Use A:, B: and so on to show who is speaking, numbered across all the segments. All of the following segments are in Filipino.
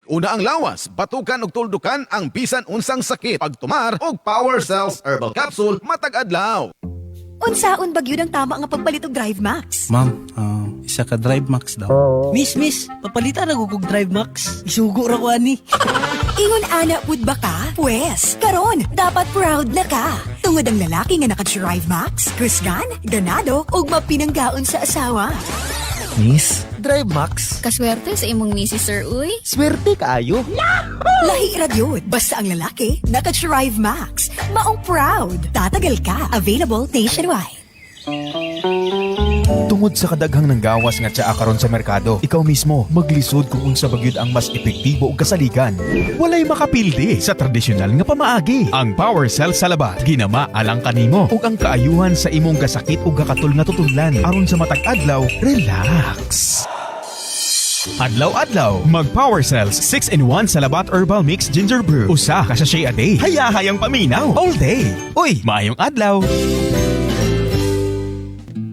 A: Una ang lawas, batukan ug tuldukan ang bisan unsang sakit. Pagtumar og Power Cells Herbal Capsule matag adlaw.
B: Unsaon ba gyud ang tama nga pagpalit og Drive Max?
C: Ma'am, isa ka Drive Max daw.
D: Miss, papalitan ako kog Drive Max. Isugo ra ko ani.
B: Ingon ana pud ba ka? Pwes, karon dapat proud na ka. Tungod ang lalaki nga naka-Drive Max, kusgan, ganado ug mapinanggaon sa asawa.
D: Miss, Drive Max.
E: Kaswerte sa imong misis, sir, uy.
D: Swerte kaayo.
B: Lahi ra gyud, basta ang lalaki naka-Drive Max. Maong proud. Tatagal ka. Available nationwide.
F: Tungod sa kadaghang nanggawas nga tsaa karon sa merkado, ikaw mismo maglisod kung unsa ba gyud ang mas epektibo ug kasaligan. Walay makapildi sa tradisyonal nga pamaagi. Ang Power Cell sa labat ginama alang kanimo ug ang kaayuhan sa imong gasakit ug gakatul nga tutudlan aron sa matag adlaw, relax. Adlaw-adlaw, mag Power Cells 6-in-1 sa Labat Herbal Mix Ginger Brew. Usa ka sachet a day. Hayahayang paminaw all day. Uy, maayong adlaw.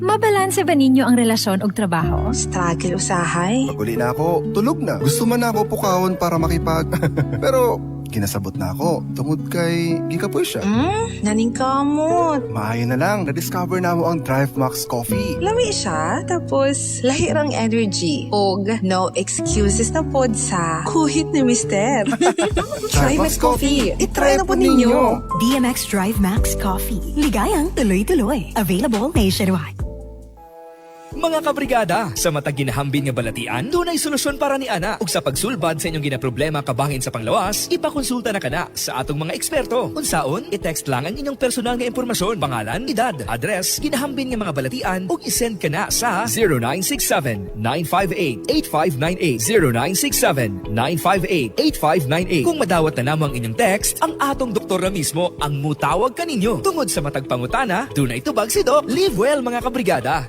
G: Mabalanse ba ninyo ang relasyon o trabaho?
H: Struggle usahay.
I: Paguli na ako, tulog na. Gusto man na ako pukawon para makipag... Pero kinasabot na ako tungod kay gikapoy siya.
H: Naning kamot.
I: Maayo na lang, na-discover na mo ang Drive Max Coffee.
H: Lami siya, tapos lahirang energy. Og no excuses na pod sa kuhit ni Mister. Try Max Coffee. I-try na po ninyo.
B: DMX Drive Max Coffee. Ligayang tuloy-tuloy. Available nationwide.
J: Mga kabrigada, sa matag ginahambin nga balatian, dunay solusyon para ni ana. Ug sa pagsulbad sa inyong ginaproblema kabangin sa panglawas, ipakonsulta na kana sa atong mga eksperto. Unsaon, i-text lang ang inyong personal nga impormasyon, pangalan, edad, address, ginahambin nga mga balatian ug isend kana sa 0967-958-8598 0967-958-8598. Kung madawat na namo ang inyong text, ang atong doktor na mismo ang mutawag kaninyo. Tungod sa matag pangutana, dunay tubag si Doc. Live well mga kabrigada.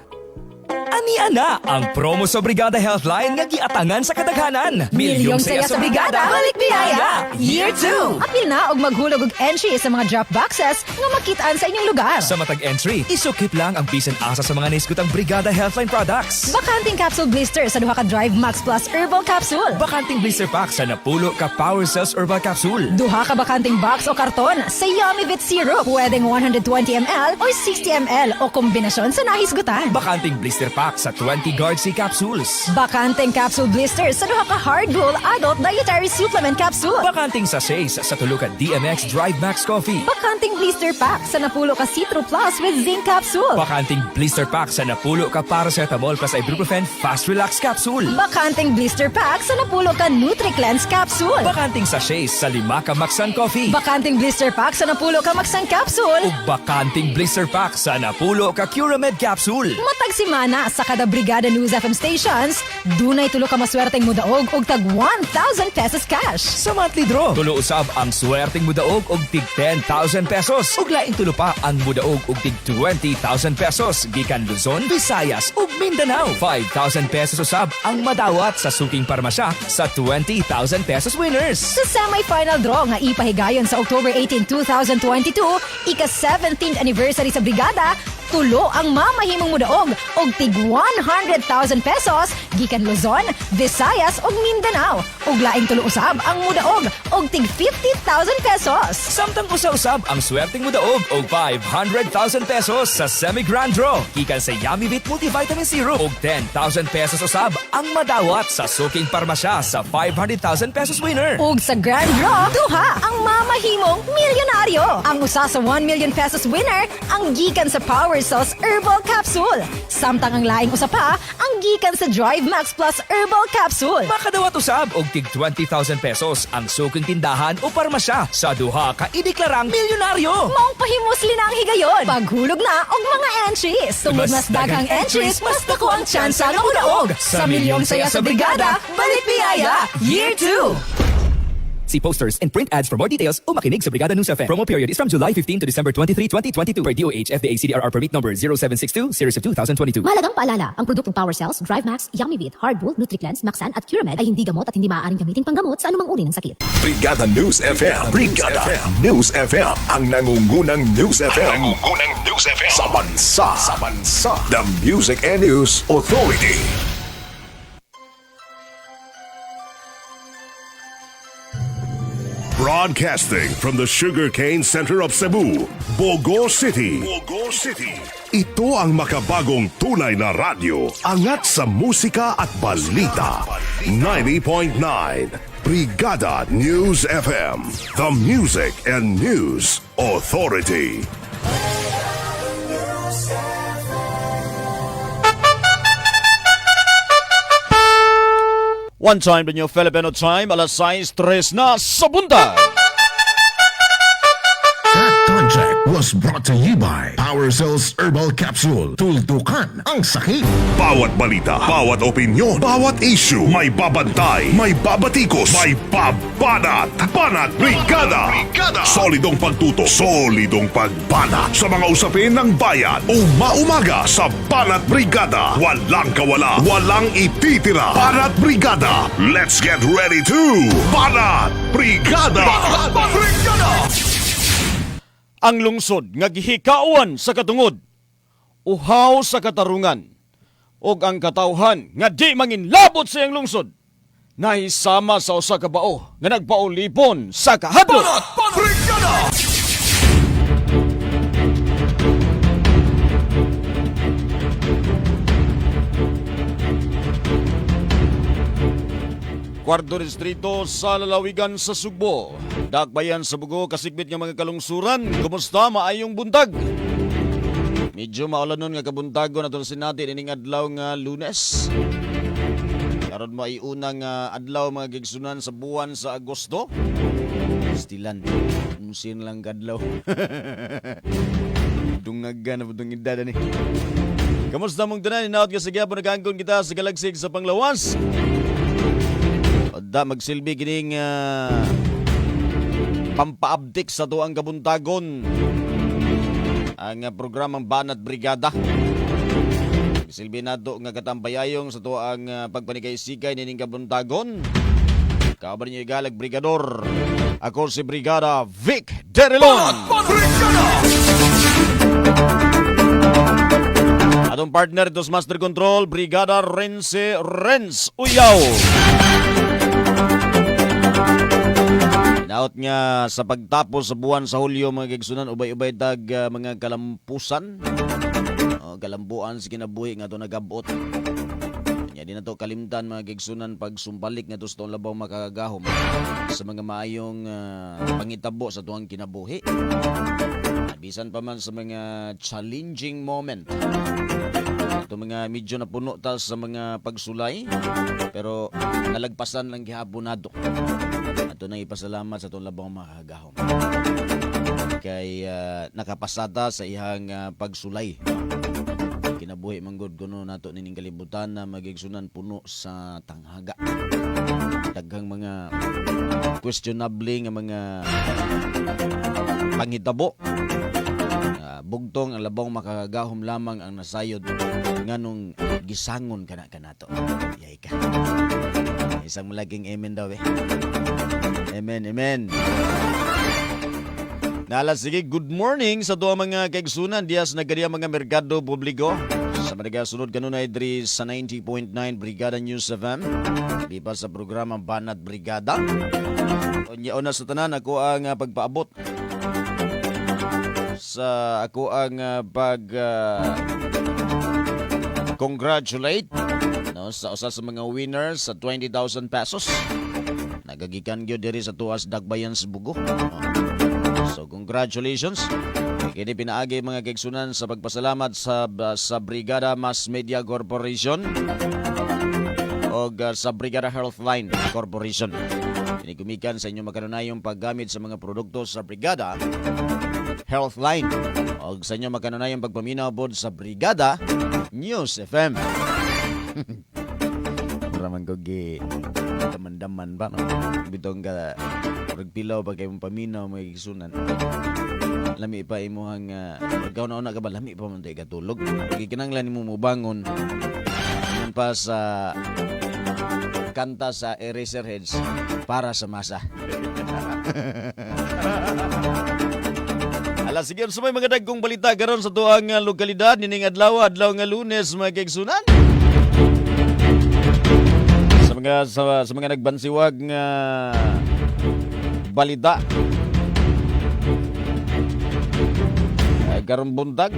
J: Ani-ana ang promo sa Brigada Healthline nga giatangan sa kadaghanan.
G: Milyong saya sa Brigada, balik biyaya!
J: Year 2!
G: Apil na og maghulog og entry sa mga drop boxes nga makitaan sa inyong lugar.
J: Sa matag entry, isukip lang ang bisan asa sa mga naisgutang Brigada Healthline products.
G: Bakanting capsule blister sa duha ka Drive Max Plus Herbal Capsule.
J: Bakanting blister pack sa napulo ka Power Cells Herbal Capsule.
G: Duha ka bakanting box o karton sa Yummy Bit Syrup. Pwedeng 120 ml or 60 ml o kombinasyon sa nahisgutan.
J: Bakanting blister pack sa 20 Guard C capsules.
G: Bakanting capsule blister sa duha ka Hard Rule Adult Dietary Supplement Capsule.
J: Bakanting sachets sa tulo ka DMX Drive Max Coffee.
G: Bakanting blister pack sa napulo ka Citro Plus with Zinc Capsule.
J: Bakanting blister pack sa napulo ka Paracetamol plus Ibuprofen Fast Relax Capsule.
G: Bakanting blister pack sa napulo ka Nutri-Cleanse Capsule.
J: Bakanting sachets sa 5 ka Maxan Coffee.
G: Bakanting blister pack sa napulo ka Maxan Capsule.
J: Ug bakanting blister pack sa napulo ka Curamed Capsule.
G: Matag simana sa kada Brigada News FM stations, dunay tulo ka maswerteng mudaog og tag 1,000 pesos cash.
J: Sa monthly draw, tulo usab ang swerteng mudaog og tig 10,000 pesos. Ug laing tulo pa ang mudaog og tig 20,000 pesos gikan Luzon, Visayas ug Mindanao. 5,000 pesos usab ang madawat sa suking parmasya sa 20,000 pesos winners.
G: Sa semi-final draw nga ipahigayon sa October 18, 2022, ika-17th anniversary sa Brigada, tulo ang mamahimong mudaog og tig 100,000 pesos gikan Luzon, Visayas ug Mindanao. Ug laing tulo usab ang mudaog og tig 50,000 pesos.
J: Samtang usa-usab ang swerteng mudaog og 500,000 pesos sa semi-grand draw gikan sa Yummy Vit Multivitamin Syrup og 10,000 pesos usab ang madawat sa suking parmasya sa 500,000 pesos winner.
G: Ug sa grand draw, duha ang mamahimong milyonaryo. Ang usa sa 1 million pesos winner ang gikan sa Power Cells Herbal Capsule. Samtang ang laing usa pa ang gikan sa Drive Max Plus Herbal Capsule.
J: Makadawat usab og tig 20,000 pesos ang suking tindahan o parmasya sa duha ka ideklarang milyonaryo.
G: Maong pahimusli na ang higayon. Paghulog na og mga entries. Tungod mas daghang entries, mas dako ang tsansa nga mudaog. Sa milyong saya sa Brigada, balik biyaya, Year 2!
J: See posters and print ads for more details o makinig sa Brigada News FM. Promo period is from July 15 to December 23, 2022 per DOH FDA CDRR permit number 0762 series of 2022.
K: Mahalagang paalala, ang produktong Power Cells, Drive Max, Yummy Beat, Hard Bull, Nutri-Cleanse, Maxan at Curamed ay hindi gamot at hindi maaaring gamitin panggamot sa anumang uri ng sakit.
L: Brigada News FM. Brigada News FM. Ang nangungunang News FM. Ang nangungunang News FM. Sa bansa. Sa bansa. The Music and News Authority. Broadcasting from the Sugarcane Center of Cebu, Bogo City. Ito ang makabagong tunay na radyo. Angat sa musika at balita. 90.9 Brigada News FM. The Music and News Authority.
M: One time, the new Filipino time, alas 6:03 na sa bunta.
L: That project was brought to you by Power Cells Herbal Capsule. Tuldukan ang sakit. Bawat balita, bawat opinyon, bawat issue, may babantay, may babatikos, may babanat. Banat Brigada. Solidong pagtuto, solidong pagbanat sa mga usapin ng bayan. Uma-umaga sa Banat Brigada. Walang kawala, walang ititira. Banat Brigada. Let's get ready to Banat Brigada.
M: Ang lungsod nga gihikaon sa katungod, uhaw sa katarungan, ug ang katawhan nga di manginlabot sa iyang lungsod, nahisama sa usa ka bao nga nagpaulipon sa kahadlok. Kwarto distrito sa lalawigan sa Sugbo. Dakbayan sa Bugo, kasigbit nga mga kalungsuran. Kumusta maayong buntag? Medyo maulanon nga kabuntagon atong sinati ining adlaw nga Lunes. Karon maiunang adlaw mga gigsunan sa buwan sa Agosto. Stilan, musin lang kadlaw. Dungagan na budong idada ni. Kamusta mong tanan? Inaot ka sa gyapon nagangkon kita sa galagsig sa panglawas. Da magsilbi kining pampaabdik sa tuang kabuntagon ang programang Banat Brigada. Magsilbi nato nga katambayayong sa tuang pagpanikay-sikay nining kabuntagon. Kabar niyo igalag Brigador. Ako si Brigada Vic Derilon. Atong partner ito sa Master Control, Brigada Renz Uyaw. Naot nga sa pagtapos sa buwan sa Hulyo mga gigsunan, ubay-ubay tag mga kalampusan. Kalambuan sa kinabuhi nga ito nagabot. Kanya din na ito kalimtan mga gigsunan pagsumbalik nga ito sa itong labaw makagahom sa mga maayong pangitabo sa tuwang kinabuhi. Bisan pa man sa mga challenging moment. Ito mga medyo napuno ta sa mga pagsulay, pero nalagpasan lang gihapon nato. Ito na ipasalamat sa itong labang makagahom. Kay nakapasata sa ihang pagsulay. Kinabuhi manggod kuno nato nining kalibutan na magigsunan puno sa tanghaga. Daghang mga questionable nga mga pangitabo. Bugtong ang labang makagahom lamang ang nasayod nganong gisangon kana kanato. Yay ka. Isang malaking amen daw eh. Amen, amen. Nala, sige, good morning sa doa mga kaigsunan diya sa nagkadiya mga merkado publiko. Sa mga sunod kanunay diri sa 90.9 Brigada News FM. Di pa sa programang Banat Brigada. O na sa tanan ako ang pagpaabot sa ako ang congratulate no, sa usa sa mga winners sa 20,000 pesos. Nagagikan gyud diri sa tuwas Dakbayan sa Bugo. So congratulations. Kini pinaagi mga kaigsunan sa pagpasalamat sa Brigada Mass Media Corporation o sa Brigada Healthline Corporation. Kini gumikan sa inyong makanunayong paggamit sa mga produkto sa Brigada Healthline o sa inyong makanunayong pagpaminaw bod sa Brigada News FM. Raman ko daman-daman ba no? Bitong ka pagpilaw pa kayo paminaw may gisunan. Lami pa imuhang ikaw na ka ba lami pa man tayo katulog. Gikinanglan mo mubangon pa sa kanta sa Eraserheads para sa masa. Alas sige sa may mga dagkong balita karon sa tuang lokalidad nining adlaw nga Lunes mga kaigsunan. Sa mga nagbansiwag nga balita. Karong buntag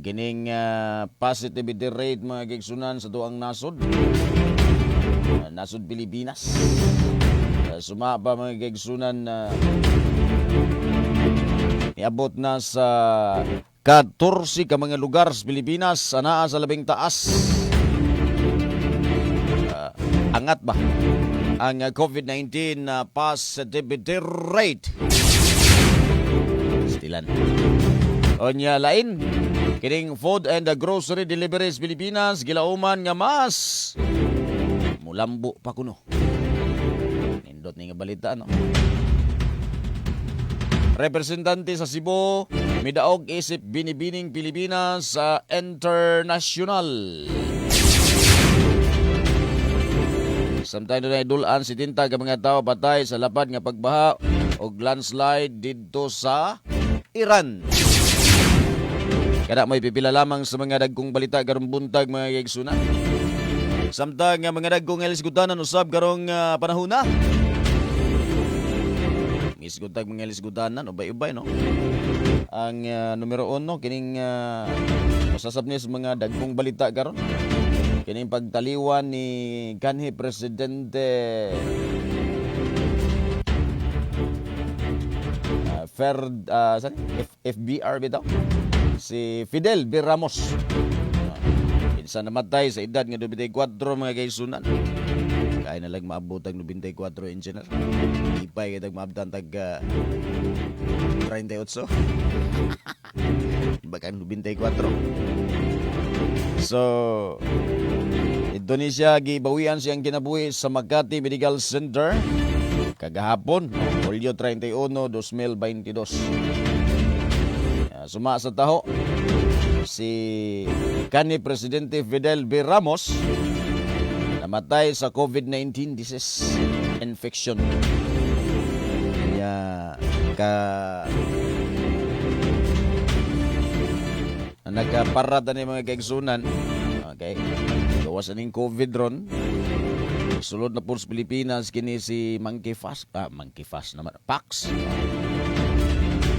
M: kining positivity rate mga kaigsunan sa tuang nasod. Nasod Pilipinas. Sumaba mga kaigsunan niabot na sa 14 ka mga lugar sa Pilipinas, anaa sa labing taas. Angat ba ang COVID-19 positivity rate? Stilan. Onya lain, kining food and grocery deliveries Pilipinas gilauman nga mas mulambo pa kuno. Nindot ni nga balita, no? Representante sa Cebu midaog isip binibining Pilipinas sa international. Samtang na idulaan si tinta ka mga tao patay sa lapad nga pagbaha o landslide dito sa Iran. Kada may pipila lamang sa mga dagkong balita karong buntag mga kaigsunan. Samtang nga mga dagkong elisgutanan usab karong panahon na. Isgutag mga elisgutanan ubay-ubay, no? Ang numero 1 kining usasab ni sa mga dagkong balita karon. Kining pagtaliwan ni kanhi presidente FBR bitaw si Fidel B. Ramos. Kinsa namatay sa edad nga 24 mga kaigsunan. Kaya na lang maabot ang 94 engineer. Ipay kitag maabtan tag 38. Bakang 94. So, Indonesia gibawian siyang kinabuhi sa Makati Medical Center kagahapon, Hulyo 31, 2022. Suma sa taho si kanhi presidente Fidel B. Ramos namatay sa COVID-19 disease infection. Nagkaparada ni mga kaigsunan. Okay. Gawas aning COVID ron. Sulod na po sa Pilipinas kini si Monkey Fast naman. Pax.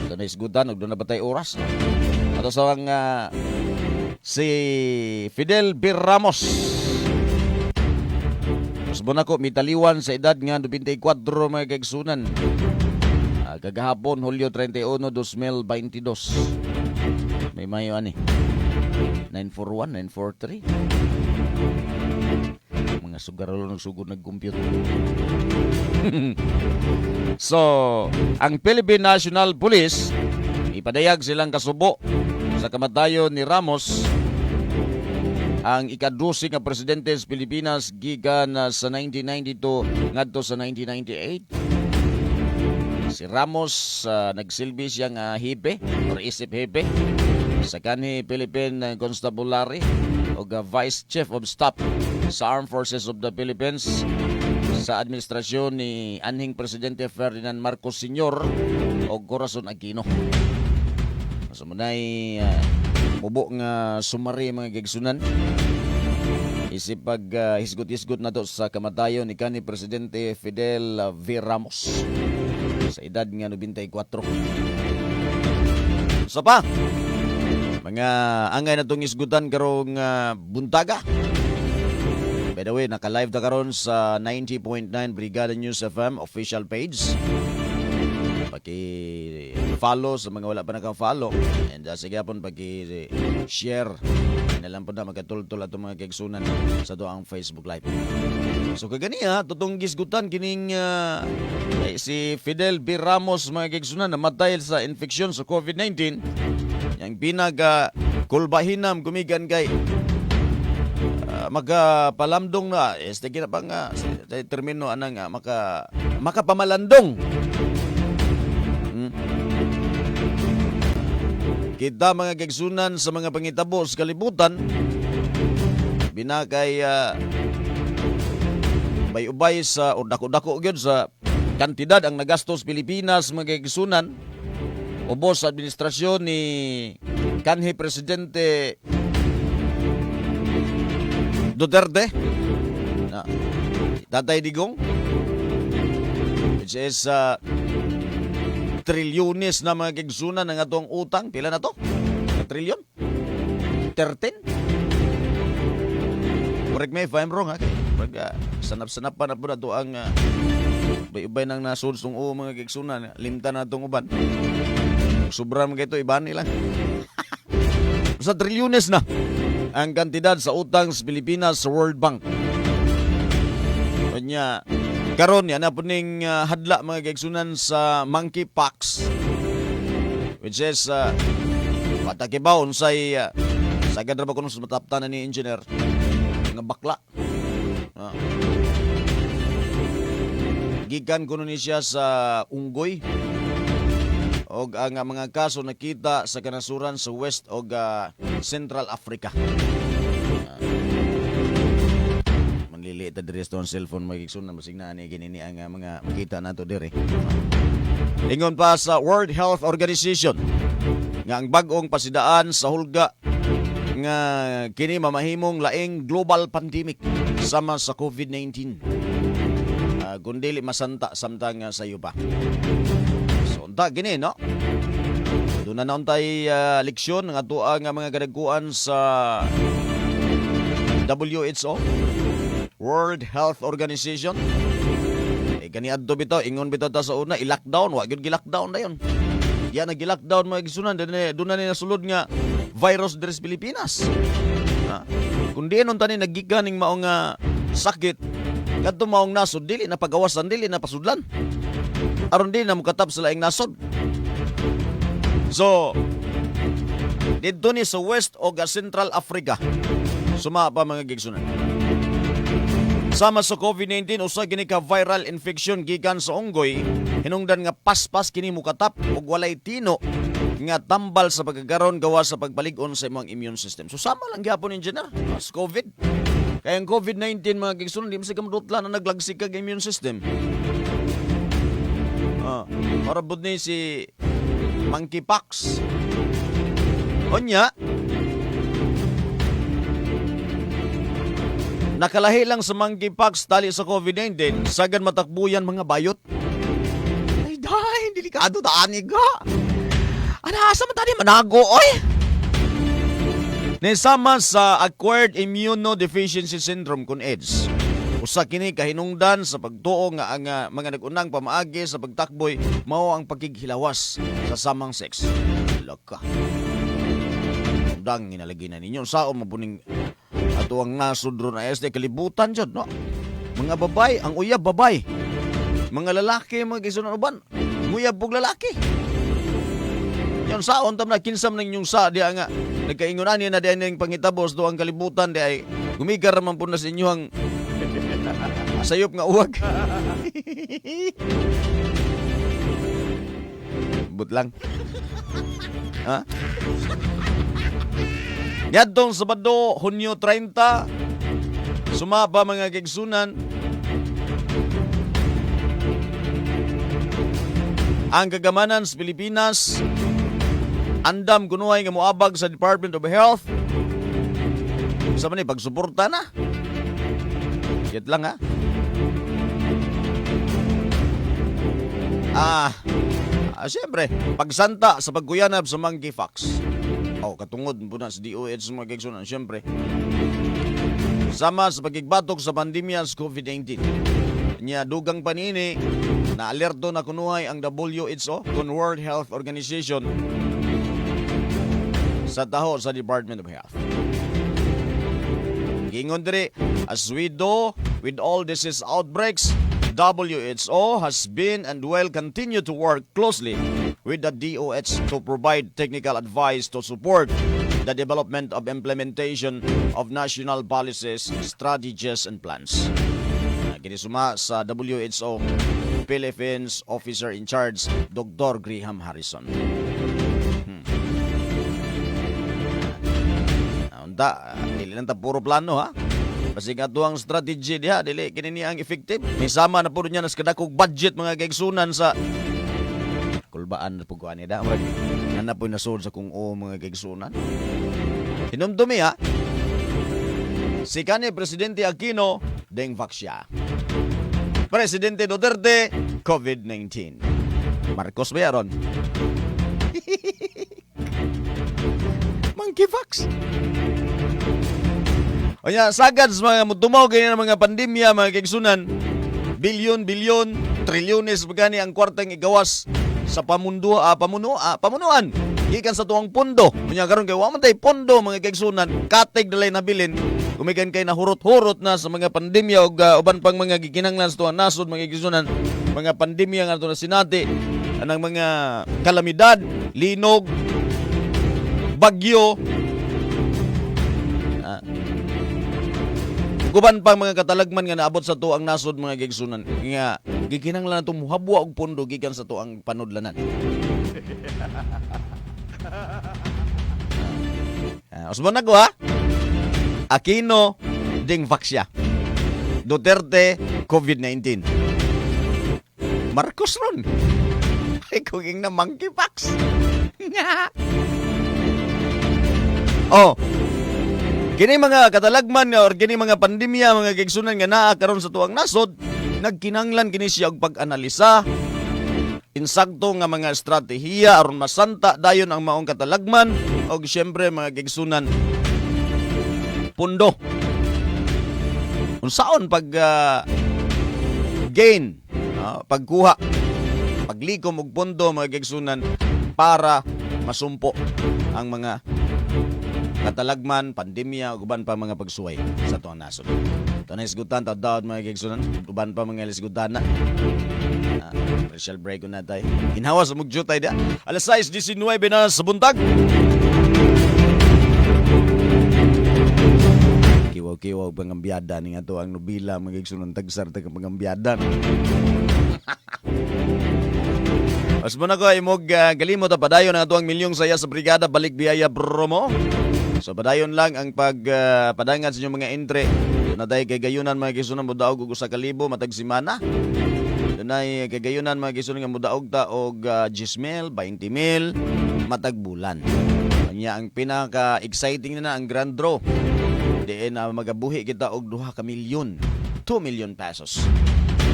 M: Ito na isgutan, doon na batay oras. Ato sa si Fidel B. Ramos. Usbon ako, mitaliwan sa edad nga 24 mga kaigsunan. Kagahapon, Hulyo 31, 2022. May mayo ani 941, 943. Mga sugaralo nagsugod nag-compute. So, ang Philippine National Police ipadayag silang kasubo sa kamatayon ni Ramos, ang ika-12 nga presidente sa Pilipinas gikan sa 1992 ngadto sa 1998. Si Ramos nagsilbi siyang hipe or isip hipe sa kanhi Philippine Constabulary o Vice Chief of Staff sa Armed Forces of the Philippines sa administrasyon ni anhing Presidente Ferdinand Marcos Sr. o Corazon Aquino. Sa munay mubo nga sumari mga gigsunan isip pag hisgot-hisgot na to sa kamatayon ni kanhi Presidente Fidel V. Ramos sa edad nga 94. So pa, mga angay na itong isgutan karong buntaga. By the way, naka-live na karon sa 90.9 Brigada News FM official page. Paki-follow sa mga wala pa naka-follow. And sige po, paki-share. Nalang po na magkatultol at mga kaigsunan sa doang Facebook Live. So kaganiya, tutong gisgutan kining si Fidel B. Ramos mga kaigsunan namatay sa infeksyon sa COVID-19. Yang pinag-kulbahinam gumigan kay makapalamdong na este kina pa nga termino anang makapamalandong. Kita mga kaigsunan sa mga pangitabo sa kalibutan binakay bay-ubay sa o dako-dako gyud sa kantidad ang nagastos Pilipinas mga kaigsunan ubos sa administrasyon ni kanhi Presidente Duterte na Tatay Digong which is trilyones na mga kaigsunan ng atong utang. Pila na to? Trilyon? 13? Correct me if I'm wrong, ha? Sanap-sanap pa na po na ito ang bay-ubay nang nasunsong mga kaigsunan. Limta na itong uban. Sobra mga ito, iban nila. Sa trilyones na ang kantidad sa utang sa Pilipinas sa World Bank. Kanya, karon yan na po ning hadla mga kaigsunan sa monkeypox, which is patakibaw unsay sagad ra ba kuno sa mataptanan ni engineer nga bakla. Gikan kuno ni siya sa unggoy og ang mga kaso nakita sa kanasuran sa West og Central Africa. Manliliit na diri sa cellphone magigsunan masig na ni ginini ang mga makita nato diri. Ingon pa sa World Health Organization nga ang bag-ong pasidaan sa hulga nga kini mamahimong laing global pandemic sama sa COVID-19. Kundili masanta samtang sa iyo pa. So unta gini no. Doon na untay leksyon ng ato ang mga kadagkuan sa WHO, World Health Organization. Kani adto bitaw ingon bitaw ta sa una i-lockdown, wa gyud gi-lockdown dayon. Yan nag-lockdown mga gisunan doon na nasulod nga virus diri sa Pilipinas. Kundi nun tani naggiganing maong sakit kadto maong nasod dili na pagawasan dili na pasudlan. Aron din na mukatap sa laing nasod. So dito ni sa West o Central Africa suma pa mga gigsunan. Sama sa COVID-19 usa gini ka viral infection gikan sa unggoy hinungdan nga paspas kini mukatap ug walay tino nga tambal sa pagkagaron gawa sa pagbalig-on sa imong immune system. So sama lang gyapon engineer sa COVID. Kaya ang COVID-19 mga gigsunan di masig kamudutlan na naglagsik kag immune system. Para bud ni si monkeypox. Onya nakalahi lang sa monkeypox tali sa COVID-19, sagad matakbuyan mga bayot. Ay, dahin, delikado taani ka. Anasa man tani manago, oy. Nisama sa Acquired Immunodeficiency Syndrome kun AIDS. Usa kini kahinungdan sa pagtuo nga ang mga nag-unang pamaagi sa pagtakboy mao ang pagkighilawas sa samang sex. Laka. Dang inalagi na ninyo sao mabuning ato ang nasod ron na SD kalibutan jud no. Mga babay, ang uyab babay. Mga lalaki mga gisunan uban, uyab pug lalaki. Yon saon tam na kinsam ning yung sa diha nga nagkaingon ani na diha ning pangitabos do ang kalibutan di ay gumigar man pud na sa inyo ang sayop nga uwag. But lang. Ha? Yadtong Sabado, Hunyo 30, sumaba mga gigsunan ang kagamanan sa Pilipinas andam kunuhay nga moabag sa Department of Health sa man pagsuporta na. Yat lang ha. Siyempre, pagsanta sa pagkuyanab sa monkeypox. Katungod po na sa DOH mga gigsunan, siyempre. Sama sa pagigbatok sa pandemya sa COVID-19. Nya dugang panini na alerto na kunuhay ang WHO kun World Health Organization sa taho sa Department of Health. Gingon diri, as we do with all disease outbreaks, WHO has been and will continue to work closely with the DOH to provide technical advice to support the development of implementation of national policies, strategies, and plans. Ginisuma sa WHO Philippines Officer in Charge, Dr. Graham Harrison. Dili lang ta puro plano ha. Basig ato ang strategy diha dili kini niya ang effective. May sama na pud niya nas kadakog budget mga kaigsunan sa kulbaan na pugkuan niya da. Ana po nasod sa kung mga kaigsunan. Hinumdumi ha. Si kanhi Presidente Aquino deng vaksya. Presidente Duterte COVID-19. Marcos ba yaron? Monkeypox. O nya, sagad sa mga mutumaw ganyan ang mga pandemya, mga kaigsunan. Bilyon, trilyones bagani ang kwartang igawas sa pamunuan. Gikan sa tuwang pondo. Unya karon kay wa man tay pondo mga kaigsunan, katig dalay nabilin. Kumikan kay nahurot-hurot na sa mga pandemya ug uban pang mga gikinahanglan sa tuwang nasod mga kaigsunan. Mga pandemya nga ato na sinati, anang mga kalamidad, linog, bagyo, guban pang mga katalagman nga naabot sa tuang nasod mga kaigsunan. Nga gikinahanglan nato muhabwa og pondo gikan sa tuang panudlanan. Osmo na ko ha. Aquino ding vaksya. Duterte COVID-19. Marcos ron. Ay kuging na monkeypox. Oh. Kini mga katalagman or kini mga pandemya mga kaigsunan nga naa karon sa tuang nasod, nagkinanglan kini siya og pag-analisa. Insakto nga mga estratehiya aron masanta dayon ang maong katalagman og syempre mga kaigsunan pundo. Unsaon pag gain, pagkuha, paglikom og pundo mga kaigsunan para masumpo ang mga katalagman, pandemya, uban pa mga pagsuway sa tuang nasod. Ito na isgutan, tawad mga kaigsunan, uban pa mga isgutan na. Commercial break ko na tayo. Hinhawa sa mugjutay da. Alas 6:19 na sa buntag. Kiwaw-kiwaw pangambiyada ni nga to ang nobila mga kaigsunan tagsar tagang pangambiyada. Mas muna ko imog galimot na padayon na ito ang milyong saya sa brigada balik biyaya promo. So padayon lang ang padangan sa inyong mga entry. Doon na tayo kay gayunan mga kaigsunan mudaog og 1,000 matag simana. Doon ay kay gayunan mga kaigsunan nga mudaog ta og 10,000, 20,000 matag bulan. Kanya ang pinaka-exciting na ang grand draw. Diin na magabuhi kita og 2 milyon, 2 million pesos.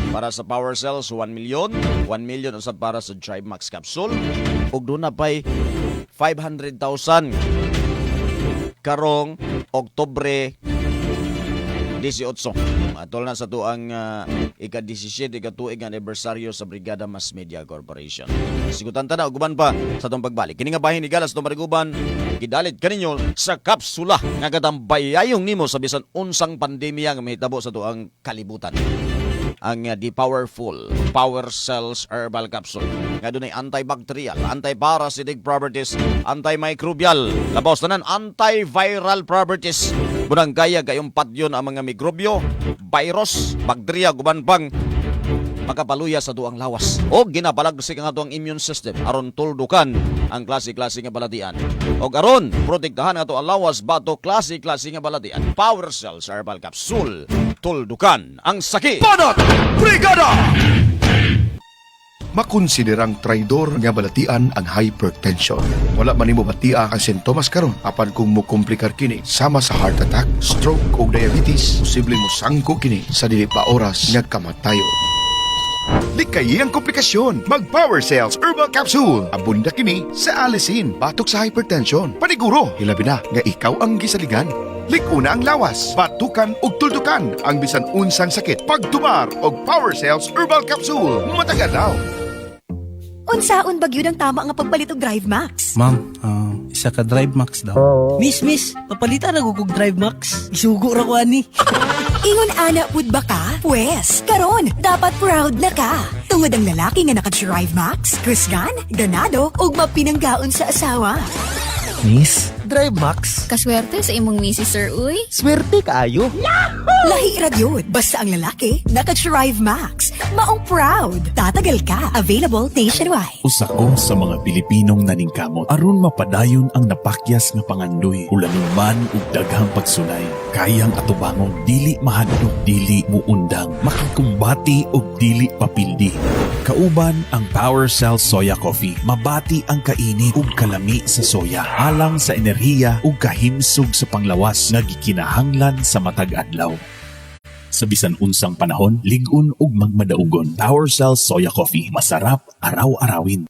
M: Para sa power cells, 1 million. 1 million usab para sa Drive Max capsule. Ug doon na pa'y 500,000 karong Oktubre 18. Atol na sa tuang ika-17 ikatuig nga anibersaryo sa Brigada Mass Media Corporation. Sigutan ta na uguban pa sa tong pagbalik. Kini nga bahin ni Galas tong mariguban, gidalit kaninyo sa kapsula nga gatambayayong nimo sa bisan unsang pandemya nga mahitabo sa tuang kalibutan. Ang The Powerful Power Cells Herbal Capsule. Nga doon ay antibacterial, antiparasitic properties, antimicrobial, labaw tanan, antiviral properties. Bunang kaya kayong patyon ang mga mikrobyo, virus, bakterya, guban pang makapaluya sa duang lawas. O ginapalagsik ang atong immune system aron tuldukan ang klase-klase nga balatian. O aron protektahan ato ang lawas bato klase-klase nga balatian. Power Cells Herbal Capsule. Tuldukan ang sakit.
L: Banat Brigada!
I: Makonsiderang traidor nga balatian ang hypertension. Wala man nimo batia ang sintomas karon apan kung mo komplikar kini sama sa heart attack, stroke o diabetes, posible mo sangko kini sa dili pa oras nga kamatayon. Likay ang komplikasyon. Mag-Power Cells Herbal Capsule. Abunda kini sa alisin, batok sa hypertension. Paniguro, hilabi na nga ikaw ang gisaligan. Likuna ang lawas, batukan ug tuldukan ang bisan unsang sakit. Pagtumar og Power Cells Herbal Capsule. Matagalaw.
B: Unsaon ba gyud ang tama nga pagpalit og Drive Max?
C: Ma'am, isa ka Drive Max daw.
D: Miss, papalita na gugog Drive Max. Isugo ra ko ani.
B: Ingon ana pud ba ka? Pwes, karon dapat proud na ka. Tungod ang lalaki nga naka-Drive Max, Chrisgan, ganado ug mapinanggaon sa asawa.
D: Miss, Drive Max.
E: Kaswerte sa imong misis, sir, uy.
D: Swerte kaayo.
B: Lahi ra gyud, basta ang lalaki naka-Drive Max. Maong proud. Tatagal ka. Available nationwide.
N: Usa ko sa mga Pilipinong naningkamot aron mapadayon ang napakyas nga pangandoy ulanon man ug daghang pagsulay. Kayang atubangon dili mahadlok, dili muundang, makikumbati og dili papildi. Kauban ang Power Cell Soya Coffee. Mabati ang kainit ug kalami sa soya. Alang sa enerhiya ug kahimsog sa panglawas nga gikinahanglan sa matag adlaw. Sa sa bisan unsang panahon, ligon ug magmadaugon. Power Cells Soya Coffee, masarap araw-arawin.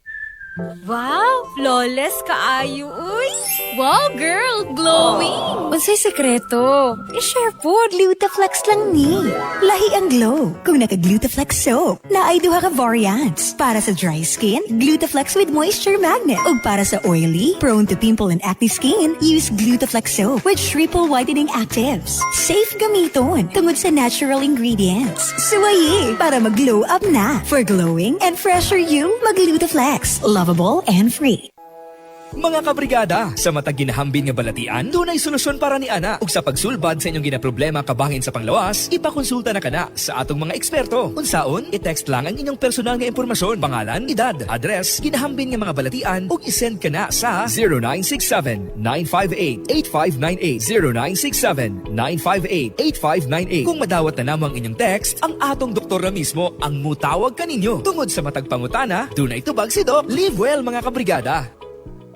E: Wow, flawless kaayo, uy. Wow, girl, glowing.
B: Unsay sekreto? I-share po, Glutaflex lang ni. Lahi ang glow. Kung naka-Glutaflex soap, naay duha ka variants. Para sa dry skin, Glutaflex with moisture magnet. Ug para sa oily, prone to pimple and acne skin, use Glutaflex soap with triple whitening actives. Safe gamiton tungod sa natural ingredients. Suwayi para mag-glow up na. For glowing and fresher you, mag-Glutaflex. Lovable and free.
J: Mga kabrigada, sa matag ginahambin nga balatian, dunay solusyon para ni ana. Ug sa pagsulbad sa inyong ginaproblema kabangin sa panglawas, ipakonsulta na kana sa atong mga eksperto. Unsaon, i-text lang ang inyong personal nga impormasyon, pangalan, edad, address, ginahambin nga mga balatian ug isend kana sa 0967-958-8598 0967-958-8598. Kung madawat na namo ang inyong text, ang atong doktor na mismo ang mutawag kaninyo. Tungod sa matag pangutana, dunay tubag si Doc. Live well mga kabrigada.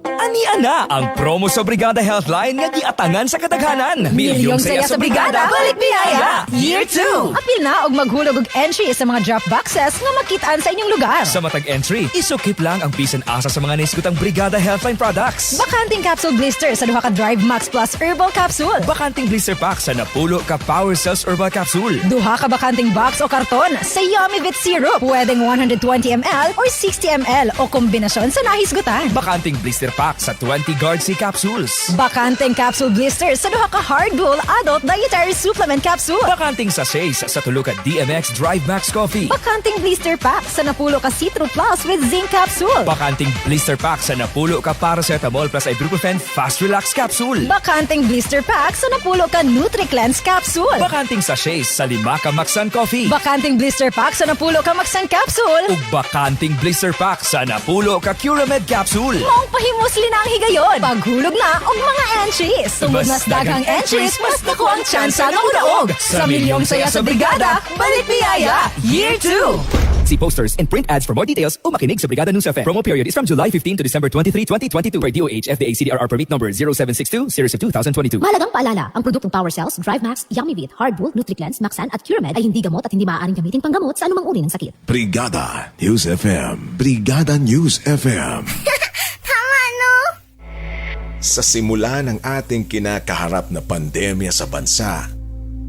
J: Ania na ang promo sa Brigada Healthline nga giatangan sa kadaghanan.
G: Milyong saya sa Brigada, balik biyaya! Year 2! Apil na og maghulog og entry sa mga drop boxes nga makitaan sa inyong lugar.
J: Sa matag entry, isukip lang ang bisan asa sa mga naisgutang Brigada Healthline products.
G: Bakanting capsule blister sa duha ka Drive Max Plus Herbal Capsule.
J: Bakanting blister pack sa napulo ka Power Cells Herbal Capsule.
G: Duha ka bakanting box o karton sa Yummy Vit Syrup. Pwedeng 120 ml or 60 ml o kombinasyon sa nahisgutan.
J: Bakanting blister pack sa 20 Guard C capsules.
G: Bakanting capsule blister sa duha ka Hard Bull Adult Dietary Supplement Capsule.
J: Bakanting sachets sa tulo ka DMX Drive Max Coffee.
G: Bakanting blister pack sa napulo ka Citro Plus with Zinc Capsule.
J: Bakanting blister pack sa napulo ka Paracetamol plus Ibuprofen Fast Relax Capsule.
G: Bakanting blister pack sa napulo ka Nutri-Cleanse Capsule.
J: Bakanting sachets sa 5 ka Maxan Coffee.
G: Bakanting blister pack sa napulo ka Maxan Capsule.
J: Ug bakanting blister pack sa napulo ka Curamed Capsule.
G: Maong pahimos linang higayon. Paghulog na og mga entries. Tungod mas daghang entries, mas dako ang tsansa nga mudaog. Sa milyong saya sa Brigada, balik biyaya, Year 2!
J: See posters and print ads for more details o makinig sa Brigada News FM. Promo period is from July 15 to December 23, 2022 per DOH FDA CDRR permit number 0762 series of 2022.
K: Mahalagang paalala, ang produktong Power Cells, Drive Max, Yummy Vit, Hard Bull, Nutri-Cleanse, Maxan at Curamed ay hindi gamot at hindi maaaring gamitin panggamot sa anumang uri ng sakit.
L: Brigada News FM. Brigada News FM. Sa simula ng ating kinakaharap na pandemya sa bansa,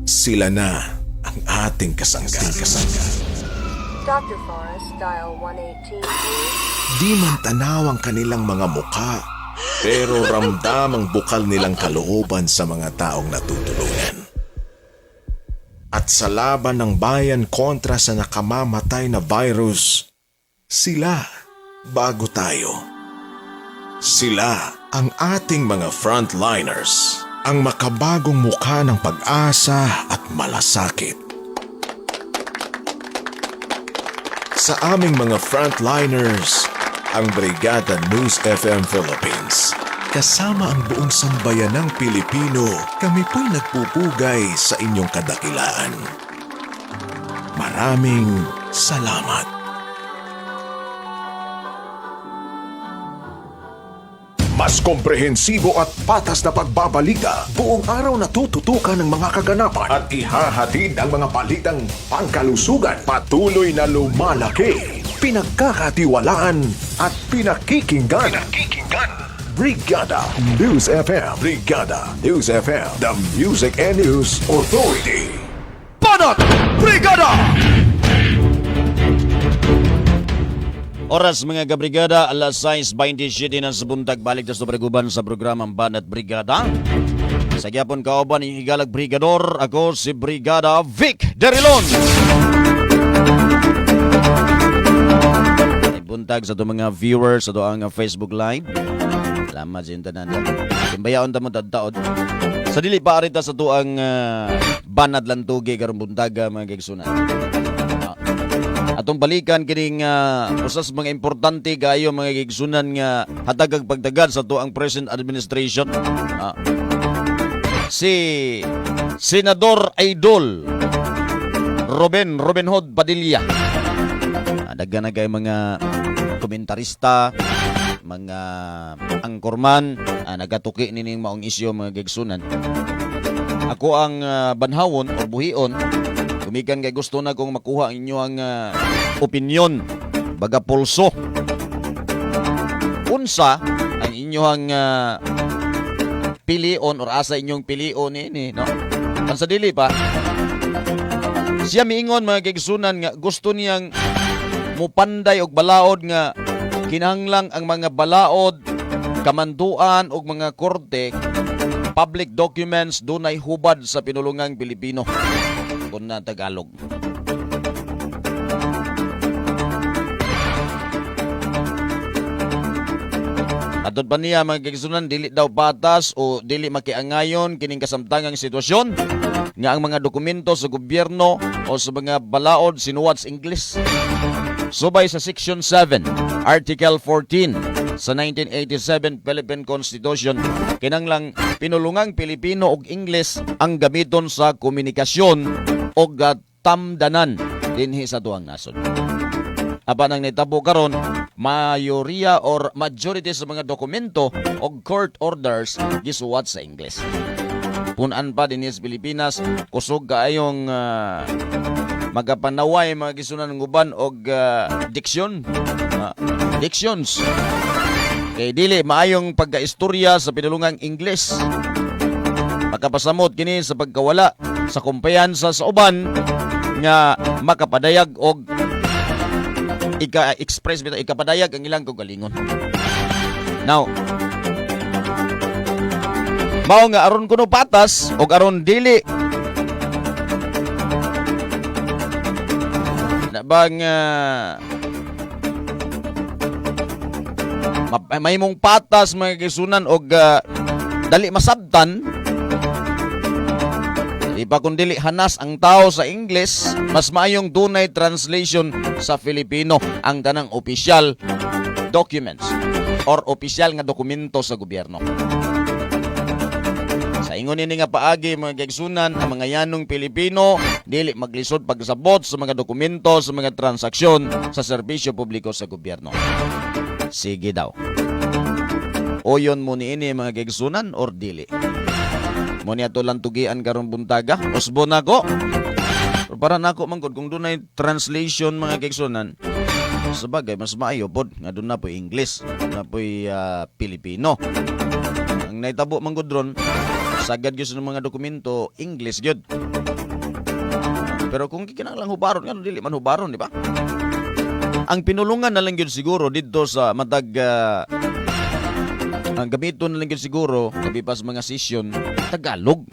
L: sila na ang ating kasangga.
O: Dr. Forrest, dial 118.
L: Di man tanaw ang kanilang mga mukha, pero ramdam ang bukal nilang kalooban sa mga taong natutulungan. At sa laban ng bayan kontra sa nakamamatay na virus, sila bago tayo. Sila ang ating mga frontliners, ang makabagong mukha ng pag-asa at malasakit. Sa aming mga frontliners, ang Brigada News FM Philippines. Kasama ang buong sambayanang Pilipino, kami po'y nagpupugay sa inyong kadakilaan. Maraming salamat. Mas komprehensibo at patas na pagbabalita. Buong araw na tututukan ng mga kaganapan at ihahatid ang mga balitang pangkalusugan. Patuloy na lumalaki, pinagkakatiwalaan at pinakikinggan. Brigada News FM. Brigada News FM. The Music and News Authority.
J: Banat Brigada!
M: Oras mga kabrigada, alas 6:27 na sa buntag, balik na sa preguban sa programang Banat Brigada. Sa gyapon kauban yung higalag brigador, ako si Brigada Vic Derilon. Ay buntag sa itong mga viewers sa itong Facebook Live. Salamat sa intanan. Timbayaon ta mo tadtaod. Sa dili pa arita sa tuang Banat Lantugi karong buntag mga kigsunan. Atong balikan kining usas mga importante kayo mga gigsunan nga hatag pagtagad sa tuang present administration. Si Senador Idol Robin Hood Padilla. Daghan na kay mga komentarista, mga angkorman, nagatuki nining maong isyu mga gigsunan. Ako ang banhawon o buhion Gumikan kay gusto na kong makuha ang inyong opinion, baga pulso. Unsa ang inyong pilion or asa inyong pilion ini, no? Ang sa dili pa, siya miingon mga kaigsunan nga gusto niyang mupanday og balaod nga kinahanglang ang mga balaod, kamanduan og mga korte, public documents dunay hubad sa pinulungang Pilipino. Kung na Tagalog. Atod pa niya mga kaigsunan, dili daw patas o dili makiangayon kining kasamtangang sitwasyon nga ang mga dokumento sa gobyerno o sa mga balaod sinuwat sa English. Subay sa Section 7, Article 14 sa 1987 Philippine Constitution, kinanglang pinulungang Pilipino og English ang gamiton sa komunikasyon og tamdanan dinhi sa duang nasod. Apan ang nitabo karon, mayoriya or majority sa mga dokumento o court orders gisuwat sa English. Punan pa din sa Pilipinas, kusog kaayong magapanaway mga gisunan ng uban og diksyon. Dictions. Kay dili maayong pagkaistorya sa pinulungang English. Makapasamot kini sa pagkawala sa kumpiyansa sa uban nga makapadayag og ika-express bitaw ikapadayag ang ilang kagalingon. Now, mao nga aron kuno patas og aron dili na bang may mong patas mga kaigsunan og dali masabtan. Iba kung dili hanas ang tao sa English, mas maayong dunay translation sa Filipino ang tanang official documents or official nga dokumento sa gobyerno. Sa ingon ini nga paagi mga kaigsunan, ang mga yanong Pilipino dili maglisod pagsabot sa mga dokumento sa mga transaksyon sa serbisyo publiko sa gobyerno. Sige daw. Oyon mo ni ini mga kaigsunan or dili? Mo niya to lang tugian karon buntaga. Usbo na ko. Para nako mangkod kung dunay translation mga kaigsunan, sabagay mas maayo pod nga doon na po English, na po Pilipino. Ang naitabo mangkod ron, sagad gyud sa mga dokumento English gyud. Pero kung kinahanglan hubaron nga dili man hubaron, di ba? Ang pinulungan na lang gyud siguro dito sa matag ang gamiton na lang gyud siguro kabipas mga session Tagalog.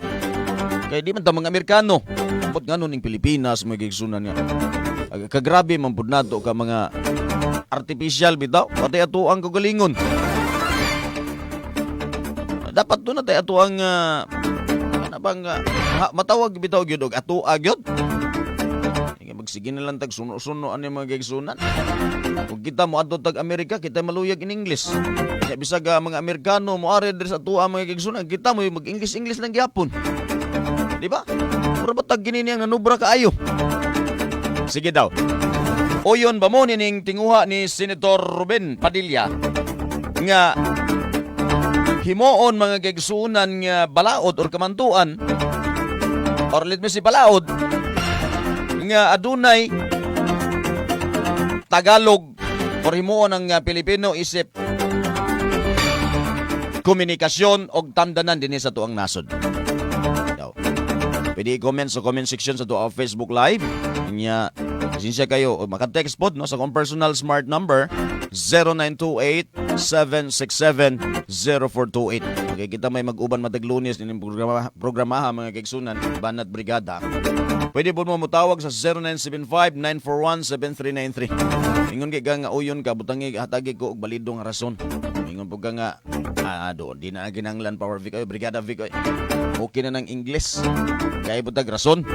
M: Kaya di man ta mga Amerikano. Put ngano ning Pilipinas mga kaigsunan nga. Kagrabe man pud nato ka mga artificial bitaw pati ato ang kagalingon. Dapat do na tay ato ang matawag bitaw gyud og ato gyud. Magsige na lang tag suno-suno ani mga kaigsunan. Kung kita mo adto tag Amerika, kita maluyag in English. Nya bisag mga Amerikano mo are diri sa tuwa mga kaigsunan, kita mo mag-English lang gyapon. Di ba? Pero batag gini niyang nanubra kaayo. Sige daw. Oyon ba mo ning tinguha ni Senator Ruben Padilla nga himoon mga kaigsunan nga balaod or kamantuan or let me say balaod nga adunay Tagalog or himuon ang Pilipino isip komunikasyon og tamdanan dinhi sa tuang nasod. Pwede i-comment sa comment section sa tuang Facebook Live. Nya, sinsya kayo o maka-text pod no sa akong personal smart number 0928-767-0428. Okay, kita may mag-uban matag Lunes din programaha mga kaigsunan Banat Brigada. Pwede po mo mutawag sa 0975-941-7393. Ingon kay nga uyon ka butangi hatagi ko og balidong rason. Ingon po ka nga do di na ginanglan Power Vic Brigada Vic. Okay na ng English. Kay butag rason.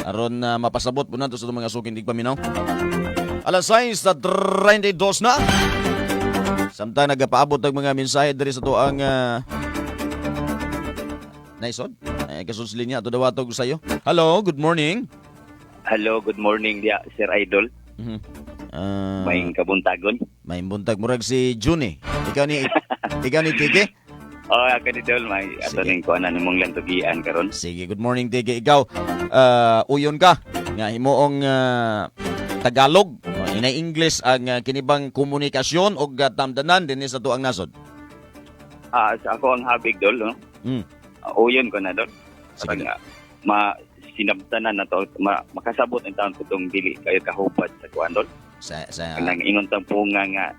M: Aron mapasabot po nato sa mga suking digpaminaw. Alas 6:32 na. Samtang nagapaabot ang mga mensahe diri sa tuang naisod. Kasusli niya ito dawatog sa iyo. Hello, good morning.
P: Hello, good morning dia Sir Idol. May kabuntagon.
M: May buntag murag si June. Ikaw ni Kike?
P: Ako ni Dol, may ato ning kuan na nimong lantugian karon.
M: Sige, good morning Tiki. Ikaw, uyon ka nga himuong Tagalog, inay English ang kinibang komunikasyon o tamdanan din sa tuang nasod.
P: Sa ako ang habig Dol, no? Uyon ko na Dol. Sige nga, sinabtanan na to, makasabot ang taon ko itong dili kayo kahubad sa kuan Dol. Nang ingon tampunga nga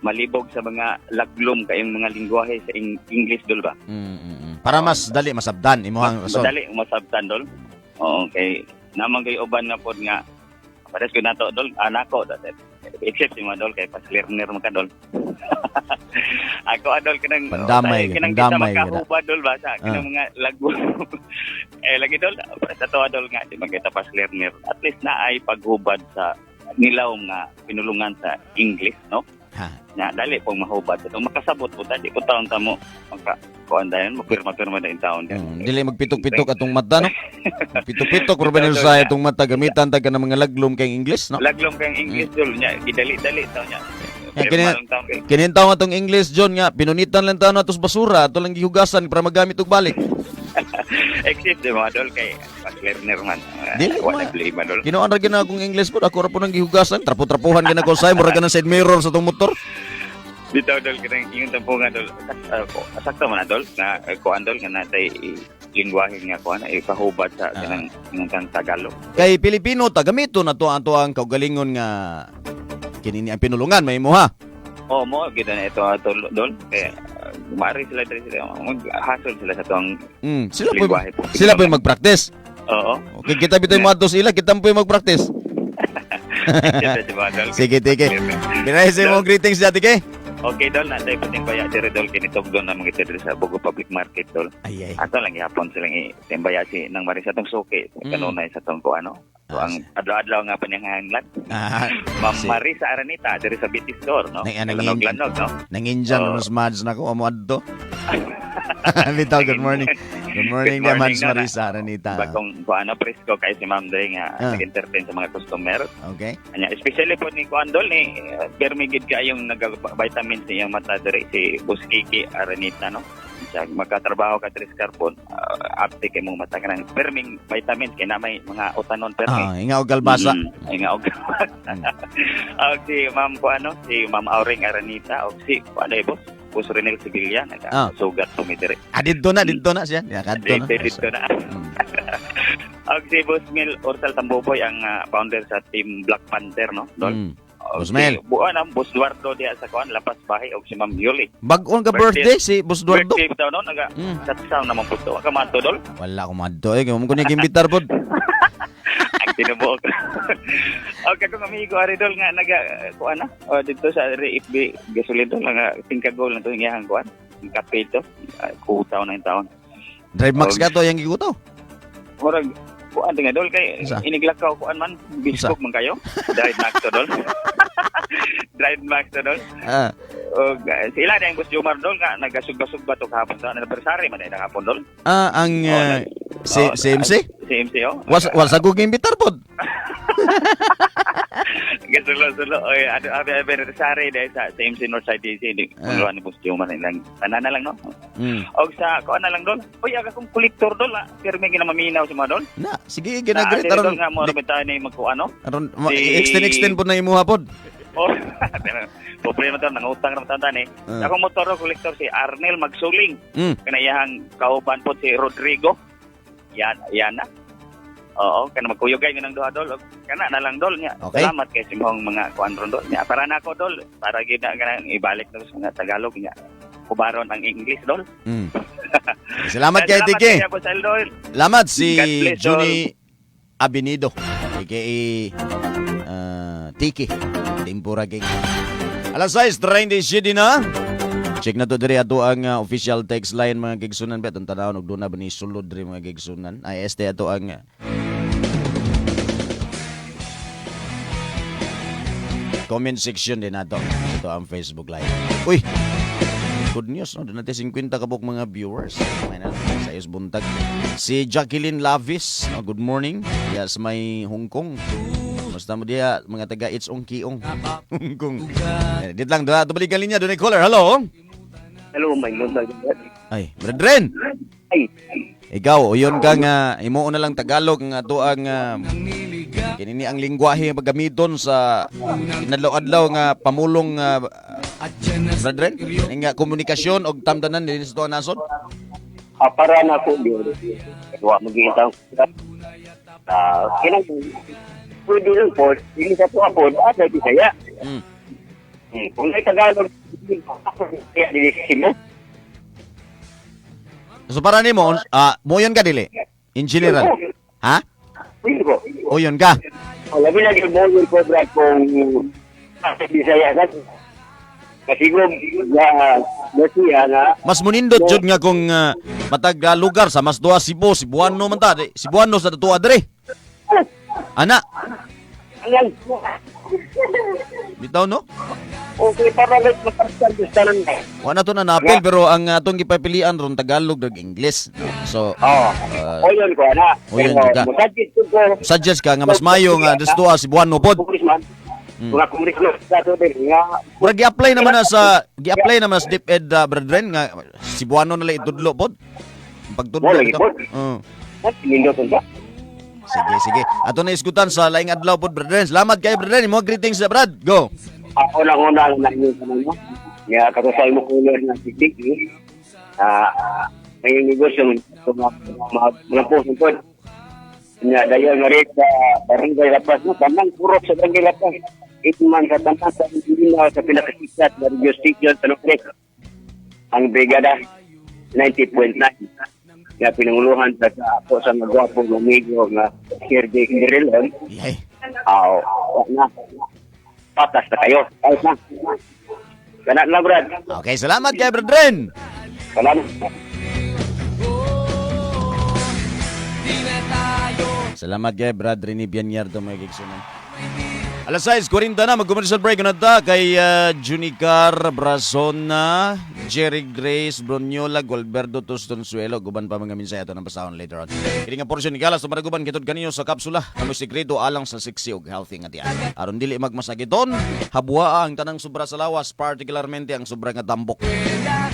P: malibog sa mga laglom kayong mga lingwahe sa English Dol ba?
M: Para mas dali masabdan imuhang rason.
P: Madali masabdan Dol. Oo, kay namang kay uban nga pod nga pares ko nato Dol, anako except si Madol kay pas learner man ka Dol. Ako adol kanang
M: pandamay
P: kita makahubad Dol ba sa kanang mga laglom. Lagi Dol, pares ato adol nga di magkita pas learner. At least na ay paghubad sa nilawom nga pinulungan sa English, no? Na dali pong mahubad ito makasabot po tadi ko taon tamo kuan dayon mapirma-pirma na taon
M: dili magpitok-pitok atong mata no. Pitok-pitok urban sa itong mata gamitan tag ng mga laglom kay English no.
P: Laglom kay English Dol nya gidali-dali taon nya.
M: Kinin taon atong English John nga pinunitan lang taon atos basura ato lang gihugasan para magamit og balik.
P: Except di mga Dol kay pas learner man. Wala problema Dol.
M: Kinuan ra gina akong English po ako ra po nang gihugasan trapo-trapuhan gina ko say mura ganang side mirror sa tong motor.
P: Dito Dol kanang ingon tampunga Dol. Sakto man Dol na kuan Dol nga natay lingwahe nga kuan ay pahubad sa kanang ingon Tagalog.
M: Kay Pilipino ta gamito na to ato ang kaugalingon nga kinini ang pinulungan may mo ha.
P: Oh, mo gid na ito ato Dol kay mari sila mag-hustle sila sa tuang
M: sila po mag-practice.
P: Oo.
M: Okay, kita bitoy mo ato sila, kita mo po mag-practice. Sige, Tike. Pinahisi mo greetings dati kay.
P: Okay, Dol, natay pating baya dire Dol kinitog doon na mga dire sa Bugo Public Market Dol. Ato lang yapon silang itembaya si nang mari sa tong suki kanunay sa tong ano. So, ang adlaw-adlaw nga panyanghanglan. Ma'am Marisa Aranita dire sa Bitis Store no. Lanog no.
M: Nang-Indian nos mads na ko amo adto. Bitaw, good morning. Good morning naman Marisa Aranita.
P: Bagong kuano presko kay si Ma'am Day nga nag-entertain sa mga customer.
M: Okay.
P: Anya especially po ni kuan Dol ni permigid kayong nag-vitamin sa iyang mata dire si Boss Kiki Aranita no. Siya magkatrabaho ka tres carbon apte kay mong mata kanang perming vitamin kay na may mga utanon perming.
M: Inga og galbasa.
P: Inga og galbasa. Si Ma'am kuano si Ma'am Auring Aranita og si kuano Boss Renel Sevilla sugat tumidire.
M: Dito na siya.
P: Dito na. Og si Boss Mil Orsal Tamboboy ang founder sa Team Black Panther no. Dol.
M: Boss Mel.
P: Buwan ang Boss Duardo diya sa kuan Lapas Bahay og si Ma'am Yuli.
M: Bag-on ka birthday si Boss Duardo.
P: Birthday daw no naga satsaw naman puto. Ka madto Dol.
M: Wala ko madto mo ko ni gimbitar pod.
P: Ang tinubuok. Okay, kung amigo ari Dol nga naga kuan na dito sa FB gasolina lang tingkagol na to iyang kuan. Kape to. Kutaw na yung taon.
M: Drive Max ka to yang gigutaw.
P: Murag kuan nga Dol kay iniglakaw kuan man biskok man kayo. Drive Max to Dol. Drive Max to Dol. Sila na yung Boss Jomar Dol nga nagasug-basug ba to kahapon sa anniversary man na kahapon Dol.
M: Ang CMC?
P: CMC
M: Was ako gimbitar pod.
P: Gasulo. Oy, anniversary dahil sa CMC Northside DC ni Puluan ni Boss Jomar lang. Tanana lang no. Og sa kuan na lang Dol. Oy, aga kong kolektor Dol pero may ginamaminaw si Madol.
M: Na, sige ginagret aron
P: nga mo bitaw ni magkuano.
M: Aron extend pod na imuha pod.
P: Problema to nangutang ra tanda ni. Akong motor kolektor si Arnel Magsuling. Kanayahang kauban po si Rodrigo. Yan na. Oo, kana magkuyogay ng duha Dol. Kana na lang Dol niya.
M: Okay.
P: Salamat kay simong mga kuan ron Dol. Niya para nako Dol para gid na kanang ibalik na sa mga Tagalog niya. Kubaron ang English Dol.
M: Salamat kay Tiki. Salamat si
P: bless,
M: Johnny Abinido. aka Tiki. Tempura King. Alas 6:37 na. Check na to diri ato ang official text line mga gigsunan bet ang tanawon og duna ba ni sulod diri mga gigsunan. Ay este ato ang comment section din nato. Ito ang Facebook Live. Uy. Good news no, doon natin 50 kabuk mga viewers. May na sa is buntag. Si Jacqueline Lavis, no, good morning. Yes, may Hong Kong. Basta mo dia mga taga It's Ong Kiong. Hong Kong. Dit lang doon balikan linya doon caller. Hello.
Q: Hello, may muntag.
M: Ay, Brethren!
Q: Ay.
M: Ikaw, uyon ka nga, imo na lang Tagalog nga to ang kinini ang lingwahe pagamiton sa inadlaw-adlaw nga pamulong Brethren, nga komunikasyon og tamdanan din sa tuang nasod.
Q: Para na ko di. Wa magintang. Kinang pwede lang po, hindi sa tuwa po, at ay Bisaya. Kung ay Tagalog, kaya dinisimo.
M: So para nimo, moyon ka dili? In general. Ha?
Q: Pwede ko.
M: Oyon ka.
Q: Labi na yung moyon ko, Brad, kung Bisaya ka. Kasi kung Garcia na...
M: Mas munindot jud nga kung matag lugar sa mas duha Cebuano man ta. Cebuano sa tuwa dre. Ana. Bitaw no?
Q: Okay, para lang makapagsandustanan na.
M: Wala to na napil pero ang atong gipapilian ron Tagalog ug English. So,
Q: Oyon ko na.
M: Oyon ka. Suggest ka nga mas mayo nga des duha Cebuano pod.
Q: Mga komunikasyon sa to din nga.
M: Mura gi-apply naman na sa DepEd Brethren nga Cebuano na lang itudlo pod. Pagtudlo ito.
Q: Nindot ka.
M: Sige. Ato na isgutan sa laing adlaw pod Brethren. Salamat kay Brethren. Imo greetings sa Brad. Go.
Q: Ako lang lang namin sa mga. Nga katusay mo kulor ng titik. May negosyo mga puso po. Nga dahil nga rin sa Barangay Lapas. Tanang purok sa Barangay Lapas. Ito man sa tanang sa Pilipinas sa pinakasikat na radio station sa Nukrek. Ang Brigada 90.9. Nga pinanguluhan sa ako sa magwapong amigo nga Sergey Kirilon. Na. Patas na kayo. Ayos na. Ganat lang, Brad.
M: Okay, salamat kay Brethren.
Q: Salamat.
M: Salamat kay Brad Rini Bianyardo may gigsunan. Alas 6:40 na, mag-commercial break na ta kay Junicar Brazona, Jerry Grace, Bronyola, Golberto Tostonsuelo, guban pa mga minsay ato ng pasahon later on. Kini nga porsyon ni Galas, tumaraguban kitod kaniyo sa kapsula, ang sekreto alang sa sexy ug healthy nga diyan. Aron dili magmasakiton, habua ang tanang sobra sa lawas, particularmente ang sobra nga tambok.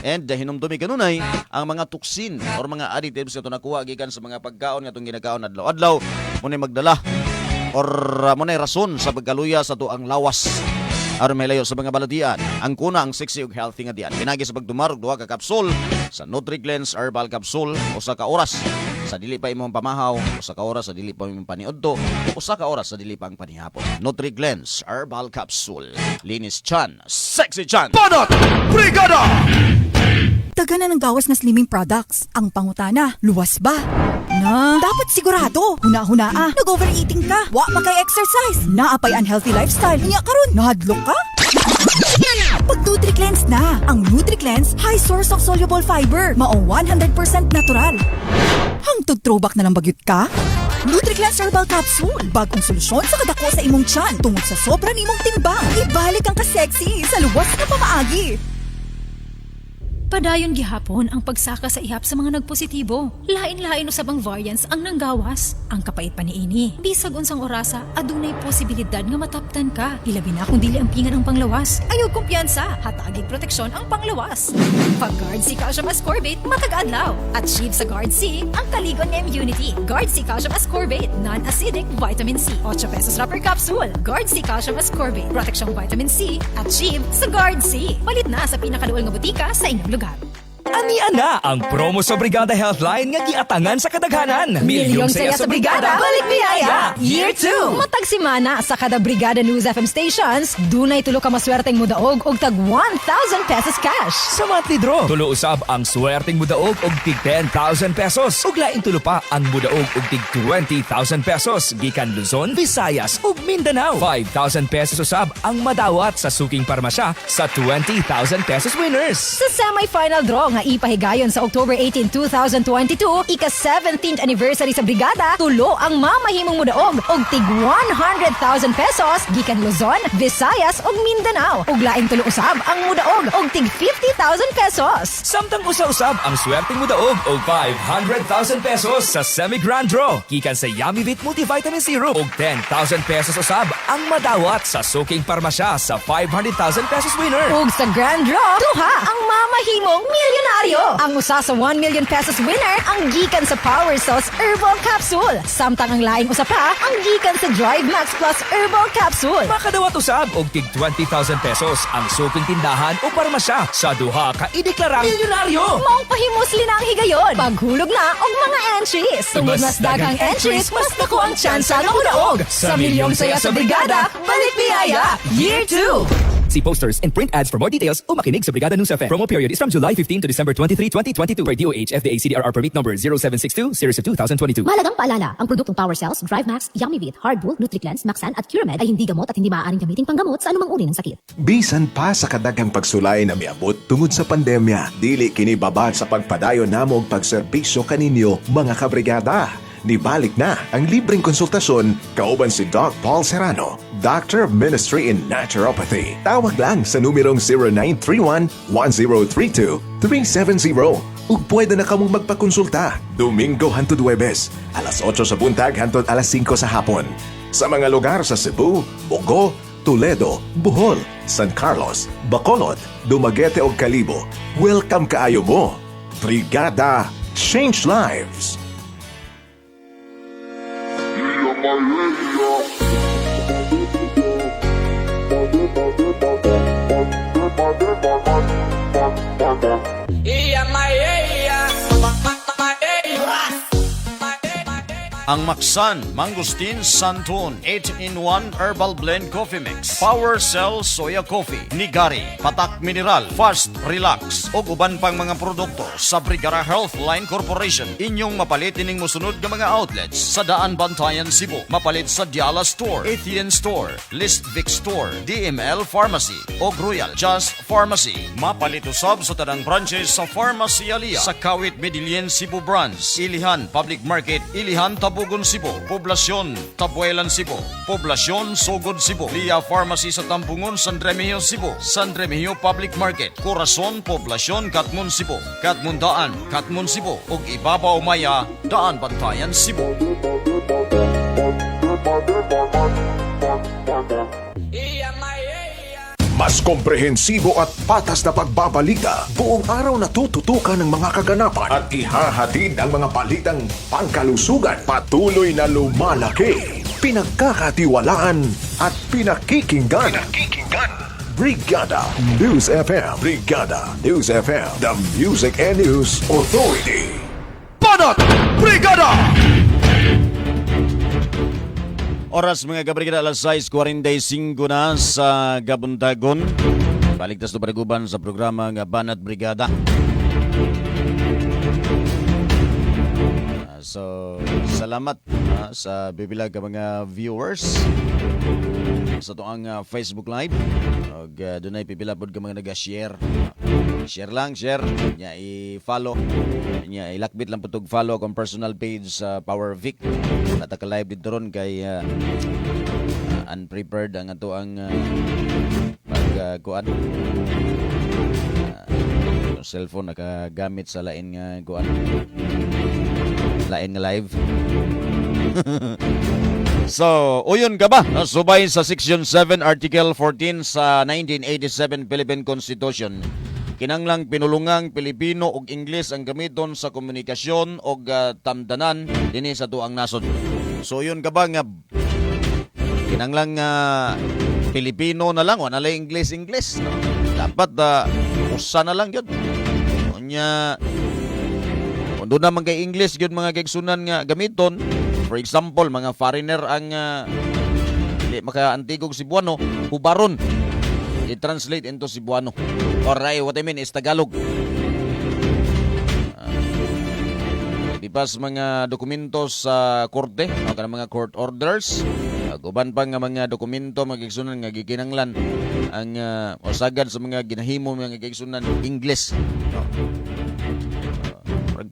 M: And hinumdumi kanunay ang mga tuksin or mga additives nga nakuha gikan sa mga pagkaon nga itong ginakaon adlaw-adlaw, munay magdala or munay rason sa pagkaluya sa tuang lawas aron may layo sa mga balatian. Ang kuna ang sexy ug healthy nga diyan. Pinagi sa pagdumarog duha ka kapsul sa Nutri-Cleanse Herbal Capsule usa ka oras sa dili pa imong pamahaw, usa ka oras sa dili pa imong paniudto, usa ka oras sa dili pang panihapon. Nutri-Cleanse Herbal Capsule. Linis chan, sexy chan. Panot Brigada!
B: Taga na ng gawas na slimming products. Ang pangutana, luwas ba? Na, dapat sigurado. Huna-hunaa. Nag-overeating ka. Wa makay-exercise. Naapay unhealthy lifestyle. Nya karon, nahadlok ka? Pag Nutri-Cleanse na. Ang Nutri-Cleanse, high source of soluble fiber. Mao 100% natural. Hangtod throwback na lang bagyot ka? Nutri-Cleanse Herbal Capsule. Bagong solusyon sa kadako sa imong tiyan. Tungod sa sobra nimong timbang. Ibalik ang ka-sexy sa luwas na pamaagi.
K: Padayon gihapon ang pagsaka sa ihap sa mga nagpositibo. Lain-lain usabang variants ang nanggawas. Ang kapait pa niini. Bisag unsang orasa, adunay posibilidad nga mataptan ka. Ilabi na kung dili ang pingan ang panglawas. Ayaw kumpiyansa, hatagig proteksyon ang panglawas. Pag Guard C Calcium Ascorbate, matag-adlaw. At Achieve sa Guard C, ang kaligon nga immunity. Guard C Calcium Ascorbate, non-acidic vitamin C. 8 pesos na per capsule. Guard C Calcium Ascorbate, proteksyong vitamin C. Achieve sa Guard C. Palit na sa pinakaduol nga butika sa inyong lugar.
J: Ania na ang promo sa Brigada Healthline nga giatangan sa kadaghanan.
G: Milyong saya sa Brigada, balik biyaya! Year 2! Matag simana sa kada Brigada News FM stations, dunay tulo ka maswerteng mudaog og tag 1,000 pesos cash.
J: Sa monthly draw, tulo usab ang swerteng mudaog og tig 10,000 pesos. Ug laing tulo pa ang mudaog og tig 20,000 pesos gikan Luzon, Visayas ug Mindanao. 5,000 pesos usab ang madawat sa suking parmasya sa 20,000 pesos winners.
G: Sa semi-final draw nga ipahigayon sa October 18, 2022, ika-17th anniversary sa brigada, tulo ang mamahimong mudaog og tig 100,000 pesos gikan Luzon, Visayas ug Mindanao. Ug laing tulo usab ang mudaog og tig 50,000 pesos.
J: Samtang usa-usab ang swerteng mudaog og 500,000 pesos sa semi-grand draw. Gikan sa Yummy Multivitamin Syrup og 10,000 pesos usab ang madawat sa suking parmasya sa 500,000 pesos winner.
G: Ug sa grand draw, duha ang mamahimong milyonaryo. Ang usa sa 1 million pesos winner ang gikan sa Power Cells Herbal Capsule. Samtang ang laing usa pa ang gikan sa Drive Max Plus Herbal Capsule.
J: Makadawat usab og tig 20,000 pesos ang suking tindahan o parmasya sa duha ka ideklarang milyonaryo.
G: Maong pahimosli na ang higayon. Paghulog na og mga entries. Tungod mas daghang entries, mas dako ang tsansa nga mudaog. Sa milyong saya sa brigada, balik biyaya, Year 2.
J: See posters and print ads for more details o makinig sa Brigada News FM. Promo period is from July 15 to December 23, 2022 per DOH FDA CDRR permit number 0762 series of 2022.
R: Mahalagang paalala, ang produktong Power Cells, Drive Max, Yummy Beat, Hard Bull, Nutri-Cleanse, Maxan at Curamed ay hindi gamot at hindi maaaring gamitin panggamot sa anumang uri ng sakit.
S: Bisan pa sa kadaghang pagsulay na miabot tungod sa pandemya, dili kini babad sa pagpadayon namo og pagserbisyo kaninyo mga kabrigada. Nibalik na ang libreng konsultasyon kauban si Doc Paul Serrano, Doctor of Ministry in Naturopathy. Tawag lang sa numerong 0931-1032-370 ug pwede na kamong magpakonsulta Domingo hangtod Huwebes, alas 8 sa buntag hangtod alas 5 sa hapon. Sa mga lugar sa Cebu, Bogo, Toledo, Bohol, San Carlos, Bacolod, Dumaguete ug Calibo, welcome kaayo mo. Brigada Change Lives.
M: Ang Maxan Mangosteen Santon 8-in-1 Herbal Blend Coffee Mix, Power Cell Soya Coffee, Nigari, Patak Mineral, Fast Relax ug uban pang mga produkto sa Brigada Healthline Corporation. Inyong mapalit ining mosunod nga mga outlets sa Daan Bantayan, Cebu. Mapalit sa Diala Store, Athien Store, Listvic Store, DML Pharmacy ug Royal Just Pharmacy. Mapalit usab sa tanang branches sa Pharmacy Alia sa Kawit Medellin, Cebu Branch, Ilihan Public Market, Ilihan Tabugon, Cebu, Poblasyon Tabuelan, Cebu, Poblasyon Sogod, Cebu, Lia Pharmacy sa Tampungon, San Remigio, Cebu, San Remigio Public Market, Corazon, Poblasyon Katmon, Cebu, Katmon Daan, Katmon, Cebu, ug Ibabaw Maya, Daan Bantayan, Cebu.
S: Mas komprehensibo at patas na pagbabalita. Buong araw na tututukan ng mga kaganapan at ihahatid ang mga balitang pangkalusugan. Patuloy na lumalaki, pinagkakatiwalaan at pinakikinggan. Brigada News FM. Brigada News FM. The Music and News Authority.
M: Banat Brigada! Oras mga kabrigada, alas 6:45 na sa Gabundagon. Baligtas to paraguban sa programa nga Banat Brigada. So, salamat sa bibilag ka mga viewers sa toang Facebook Live. Og dunay pipilapod ka mga naga-share. Share lang, share. Nya i-follow. Nya ilakbit lang putog follow akong personal page sa Power Vic. Nataka-live dito ron kay unprepared ang ato ang pagkuan. Cellphone nakagamit sa lain nga kuan. Lain nga live. So, uyon ka ba? Subay sa Section 7, Article 14 sa 1987 Philippine Constitution. Kinanglang pinulungang Pilipino ug Ingles ang gamiton sa komunikasyon ug tamdanan dinhi sa tuang nasod. So, uyon ka ba nga kinanglang Pilipino na lang, wala lang Ingles. No? Dapat usa na lang yun. Nya, kung doon naman kay English yun mga kaigsunan nga gamiton. For example, mga foreigner ang hindi maka-antigog Cebuano, hubaron. I-translate into Cebuano. Or what I mean is Tagalog. Ipas mga dokumento sa korte, mga court orders. Uban pa nga mga dokumento mga kaigsunan nga gikinanglan ang osagad sa mga ginahimo mga kaigsunan English.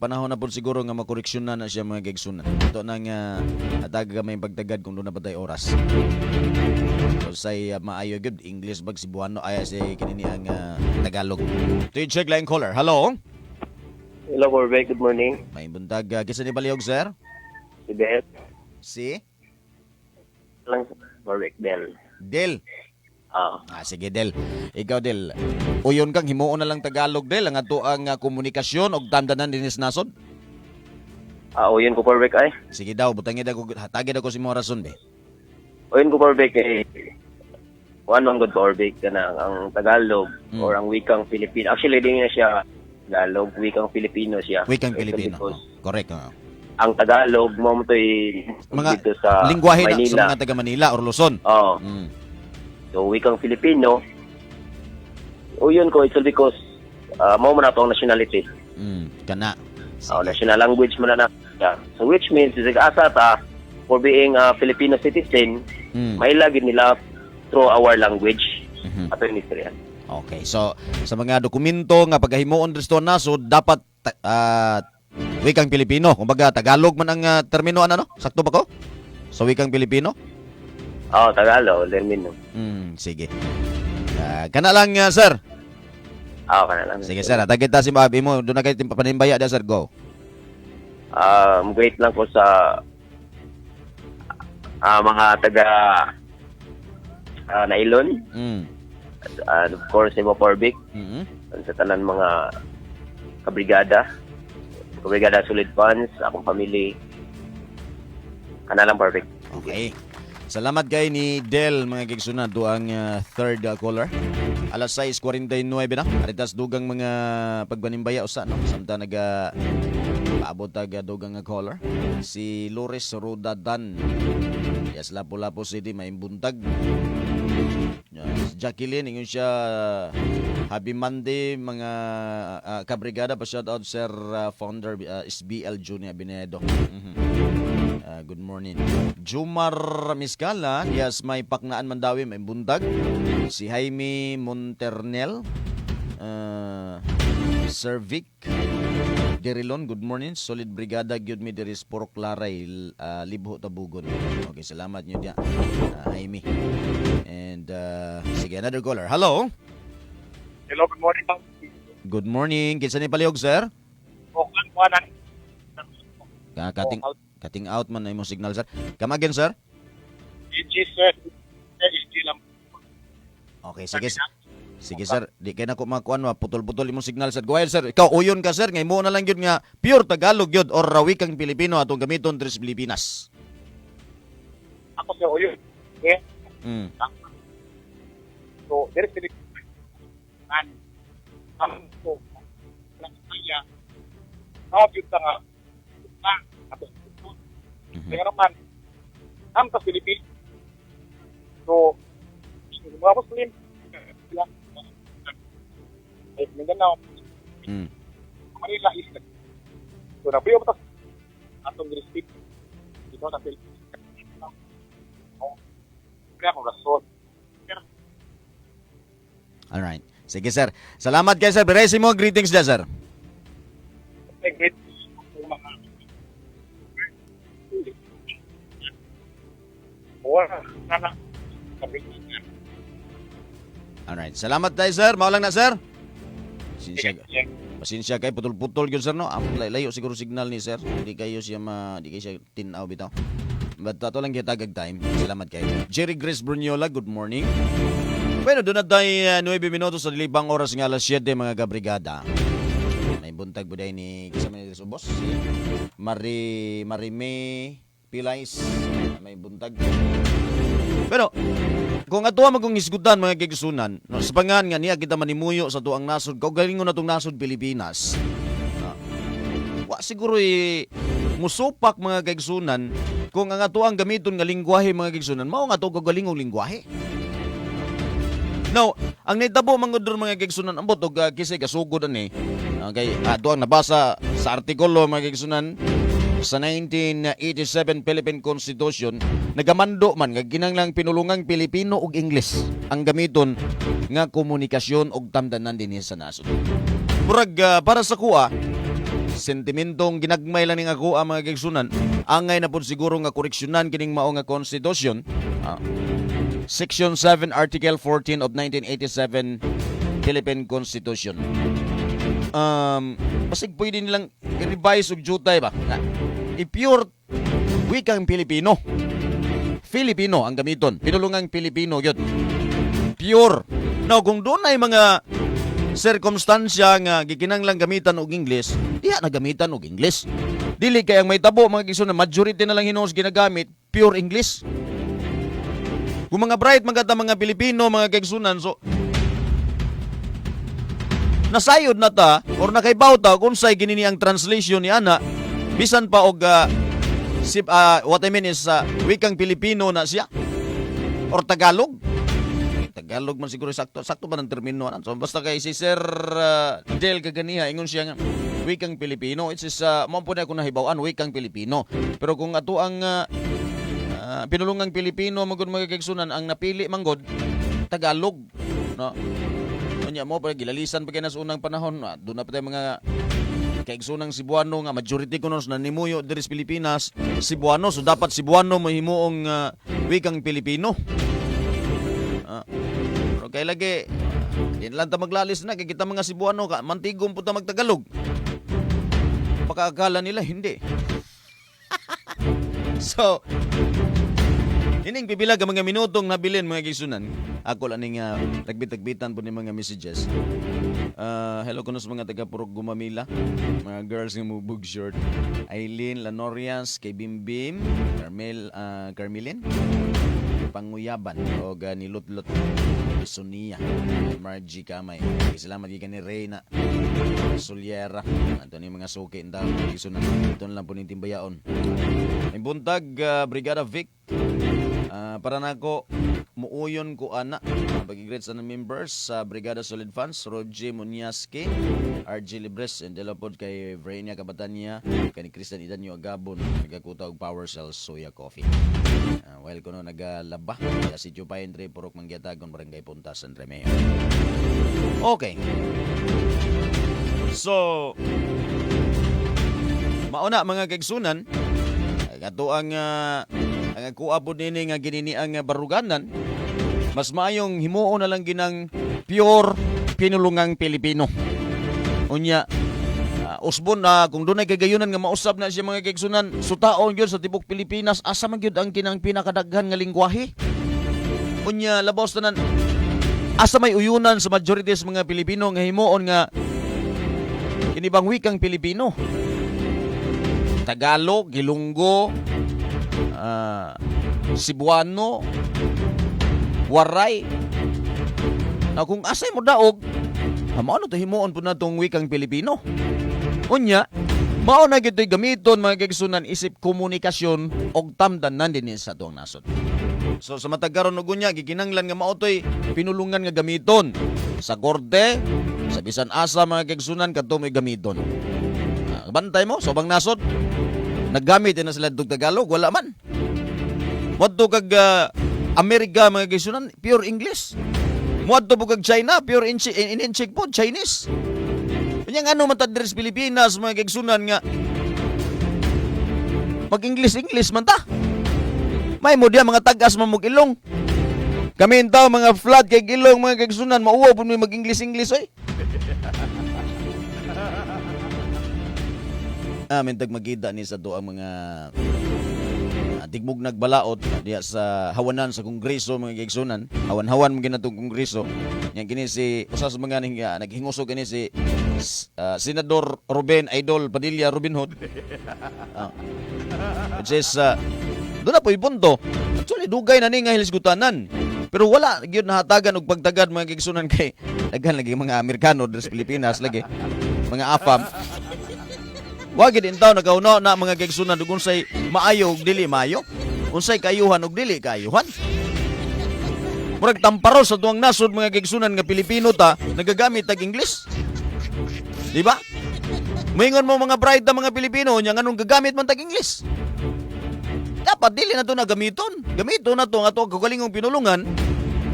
M: panahon na po siguro nga makoreksyon na siya mga kaigsunan. Ito nang ataga may pagtagad kung doon na patay oras. So say maayo gud English bag Cebuano ay say kinini ang Tagalog. To check line caller. Hello.
T: Hello, Corvette. Good morning.
M: May buntag kisa ni Baliog, sir?
T: Si Del.
M: Si?
T: Lang, Corvette, Del.
M: Del? Sige, Del. Ikaw, Del. Uyon kang himuon na lang Tagalog, Del. Ang ato ang komunikasyon o tandanan dinis nasod?
T: Uyon ko, Corvette, ay.
M: Sige daw, butangin ako, hatagin ako si mo rason, be.
T: Uyon ko, Corvette, eh. One good Corvette ka na ang Tagalog or ang wikang Filipino. Actually, din na siya Tagalog, wikang Filipino siya.
M: Wikang Filipino. Correct.
T: Ang Tagalog mo to
M: mga
T: dito sa
M: lingwahe
T: Manila.
M: Na sa mga taga Manila or Luzon.
T: Oo. So, wikang Filipino. O yun ko, it's all because mo na itong nationality.
M: Kana.
T: National language mo na. So, which means, asa ta, for being a Filipino citizen, may lagi nila through our language. Ato yung history.
M: Okay, so sa mga dokumento nga paghimuon resto naso dapat wikang Pilipino. Kumbaga Tagalog man ang termino ano? Sakto ba ko? So wikang Pilipino?
T: Tagalog, termino.
M: Sige. Kana lang sir.
T: Kana lang.
M: Sige sir, tagit ta si Mabi mo. Doon na kayo panimbaya da sir, go.
T: Wait lang ko sa mga taga Nailon. And of course, Ibo Corbic. Sa tanan mga kabrigada Solid Funds, akong family. Kanalang perfect.
M: Okay. Salamat kay ni Del mga kigsunad do ang third caller. Alas 6:49 na. Aritas dugang mga pagbanimbaya usa no. Samtang paabot tag dugang nga caller. Si Loris Rodadan. Yes, Lapu-Lapu City may buntag. Jacqueline, ingon siya happy Monday mga kabrigada pa shout out sir founder SBL Junior Binedo. Good morning. Jumar Miskala, yes may paknaan mandawi may bundag. Si Jaime Monternel, Sir Vic Derilon, good morning. Solid brigada gyud mi diri sa Purok Laray, Libho Tabugon. Okay, salamat nyo diya, Jaime. And sige, another caller. Hello.
U: Hello, good morning.
M: Good morning. Kinsa ni Paliog, sir?
U: Oakland, Juanan.
M: Cutting out man na imong signal, sir. Come again, sir?
U: sir.
M: Okay, sige. Sige, sir. Di kay nako makuan putol-putol imong signal, sir. Go ahead, sir. Ikaw uyon ka, sir. Ngay mo na lang gyud nga pure Tagalog gyud or wikang Pilipino atong gamiton diri sa Pilipinas.
U: Ako sa uyon. Okay? So, there is and so kaya yun nga ato kaya naman ang sa Pilipinas so mga Muslim sila ay Mindanao Manila East so nabiyo mo atong district dito sa Pilipinas kaya kung rason.
M: Alright. Sige, sir. Salamat kayo, sir. Beresi mo. Greetings dyan, sir. Alright. Salamat tayo, sir. Maulang na, sir. Pasensya kayo. Putol-putol yun, sir, no? Layo siguro signal ni, sir. Hindi kayo siya tinaw bitaw. But ato lang kita tagag time. Salamat kayo. Jerry Grace Bruniola, good morning. Bueno, doon na tayo 9 minutos sa libang oras nga alas 7 mga kabrigada. May buntag buday ni kasama ni Subos. Si Marime Pilais. May buntag. Pero, kung ato magong isgutan mga kigsunan, no, sa pangan nga niya kita manimuyo sa tuang nasod, kaugalingon na itong nasod Pilipinas. Wa siguro musupak mga kigsunan kung ang ato ang gamiton nga lingwahe mga kigsunan, mao nga ato kaugalingong lingwahe. Now, ang naitabo mangudur mga kigsunan ambot og kisay kasugod ani. Okay, ato ang nabasa sa artikulo mga kigsunan sa 1987 Philippine Constitution, nagamando man nga kinahanglang pinulungang Pilipino ug English ang gamiton nga komunikasyon og tamdanan dinhi sa nasod. Murag para sa kuha, sentimentong ginagmay lang ning ako ang mga kaigsunan, angay na pud siguro nga koreksyonan kining mao nga konstitusyon. Section 7 Article 14 of 1987 Philippine Constitution. Basig pwede nilang i-revise og jutay ba? I-pure wikang Pilipino. Filipino ang gamiton. Pinulungang Pilipino yun. Pure. Now, kung doon ay mga circumstansya nga gikinanglang gamitan og English, diha na gamitan og English. Dili kay ang may tabo mga kaigsunan, majority na lang hinuos ginagamit pure English. Kung mga bright mga Pilipino mga kaigsunan, so nasayod na ta or nakaibaw ta kung say ginini ang translation ni ana, bisan pa og what I mean is wikang Pilipino na siya or Tagalog. Tagalog man siguro sakto ba ng termino. So basta kay si Sir Del kaganiha ingon siya nga wikang Pilipino. It is mo po na ako nahibawan wikang Pilipino. Pero kung ato ang pinulungang Pilipino magud mga kaigsunan ang napili manggod Tagalog, no. Unya mo pa gilalisan pa kay nas unang panahon, doon na pa tay mga kaigsunang Cebuano nga majority kunos na nimuyo diri sa Pilipinas Cebuano, so dapat Cebuano mahimuong wikang Pilipino. Pero kay lagi di lang ta maglalis na kay kita mga Cebuano ka mantigom po ta magtagalog. Pakaakala nila hindi. So ining pipilag ang mga minutong nabilin mga kaigsunan. Ako lang ning nagbitagbitan po ni mga messages. Hello kuno sa mga taga Purok Gumamila, mga girls nga mubug short. Aileen Lanorias, kay Bimbim, Carmelin, Panguyaban, o Nilutlot, Sonia, Margie Kamay. Salamat gikan ni Reyna, Soliera, ato ni mga suki indaw kaigsunan. Ito lang po ni Timbayaon. Ay buntag Brigada Vic. Para nako muuyon ko ana pag-greet sa members sa Brigada Solid Fans, Roger Munyaski, RG Libres, and delapod kay Vrenia Kabatanya, kay Christian Idanyo Agabon, nagakuta og Power Cells Soya Coffee. While kuno nagalaba sa Sitio Pine Tree, Purok Mangyatagon, Barangay Punta, San Remeo. Okay. So mauna mga kaigsunan, ato ang kuapod nini nga ginini ang baruganan, mas maayong himuon na lang ginang pure pinulungang Pilipino. Unya, usbon na kung doon ay kagayunan nga mausap na siya mga kaigsunan, sutaon yun sa tibok Pilipinas, asa man yun ang kinang pinakadaghan nga lingwahe. Unya, labaw tanan, asa may uyunan sa majority sa mga Pilipino nga himuon nga inibang wikang Pilipino. Tagalog, Ilonggo, Cebuano, Waray. Na kung asay mo daog, mao na to himuon po na tong wikang Pilipino. Unya, mao na gito'y gamiton mga kaigsunan isip komunikasyon og tamdanan din sa tuang nasod. So sa matagaron og unya gikinanglan nga mao to'y pinulungan nga gamiton sa korte, sa bisan asa mga kaigsunan kadto may gamiton. Bantay mo, sobang nasod. Naggamit na sila dug Tagalog, wala man. Wadto kag Amerika mga kaigsunan, pure English. Wadto po kag China, pure in-check po, Chinese. Kanyang ano man tadres Pilipinas mga kaigsunan nga mag-English man ta. May mo diya mga tagas mamog-ilong. Kami taw mga flat kay ilong mga kaigsunan, mauwa po may mag-English oy. Mintag magkita ni sa to ang mga tigmog nagbalaot diya sa hawanan sa Kongreso mga kaigsunan. Hawan-hawan mo ginatong Kongreso. Yang kini si usas mga naghingusog kini si Senador Ruben Idol Padilla Robin Hood. Which is doon na po punto. Actually dugay na ni nga hilisgutanan. Pero wala gyud nahatagan og pagtagad mga kaigsunan kay daghan lagi mga Amerikano diri sa Pilipinas lagi. Mga AFAM. Wagi din taw nagauno na mga kaigsunan dugon say maayo ug dili maayo. Unsay kayuhan ug dili kayuhan. Murag tamparo sa tuang nasod mga kaigsunan nga Pilipino ta nagagamit tag English. Di ba? Moingon mo mga bride ta mga Pilipino nya nganong gagamit man tag English. Dapat dili na to nagamiton. Gamito na to nga to kagalingong pinulungan.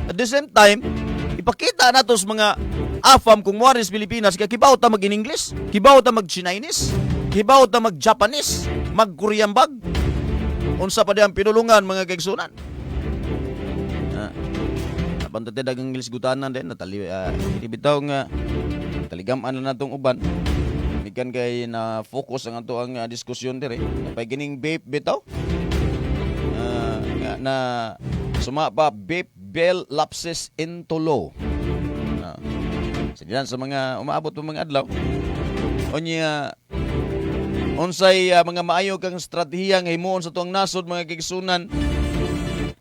M: At the same time, ipakita nato sa mga AFAM kung muaris Pilipinas kaya kibaw ta mag-in-English, kibaw ta mag-Chinese. Hibaw ta mag-Japanese, mag-Korean bag. Unsa pa di ang pinulungan mga kaigsunan. Napantate dagang English gutanan din natali bitaw nga taligaman na natong uban. Mikan kay na focus ang ato ang diskusyon dire. Napay gining babe bitaw. Na sumapa babe bell lapses into law. Sige sa mga umaabot pa mga adlaw. Onya unsay mga maayo kang estratehiya nga himuon sa tuang nasod mga kigsunan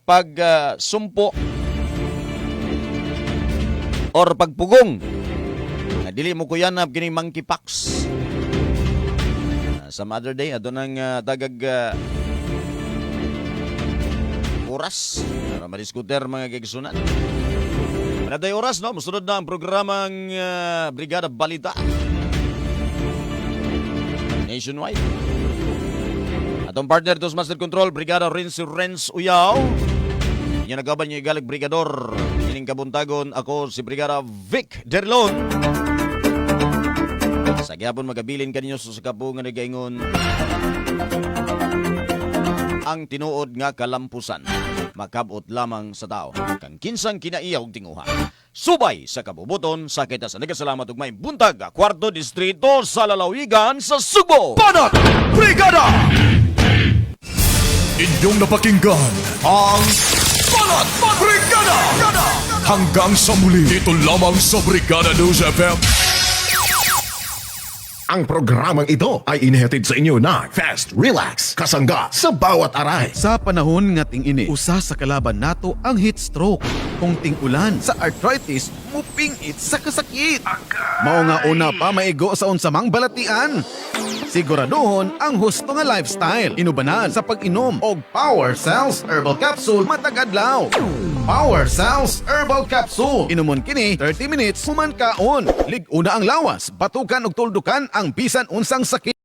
M: pag sumpo or pagpugong na dili mo kuyanap kini monkeypox. Some other day adto nang tagag oras para madiskuter mga kigsunan. Manaday oras no, musunod na ang programang Brigada Balita nationwide. Atong partner to sa Master Control, Brigada Renz Uyaw. Yan nagaban niyo igalig Brigador. Ining kabuntagon, ako si Brigada Vic Derlon. Sa gyapon magabilin kaninyo sa kapo nga nagaingon ang tinuod nga kalampusan makabot lamang sa tao kang kinsang kinaiya og tinguha. Subay sa kabubuton sa kita sa nagasalamat ug may buntag kwarto distrito sa lalawigan sa Subo.
L: Banat Brigada! Inyong napakinggan ang Banat Brigada! Hanggang sa muli, dito lamang sa Brigada News FM. Ang programang ito ay inihatid sa inyo na Fast Relax, kasangga sa bawat aray.
F: Sa panahon nga ting-ini, usa sa kalaban nato ang heat stroke. Kung ting-ulan sa arthritis, mupingit sa kasakit. Mao nga una pa maigo sa unsamang balatian. Siguraduhon ang husto nga lifestyle. Inubanan sa pag-inom og Power Cells Herbal Capsule matag adlaw. Power Cells Herbal Capsule. Inumon kini 30 minutes human kaon. Lig-una ang lawas, batukan og tuldukan ang bisan unsang sakit.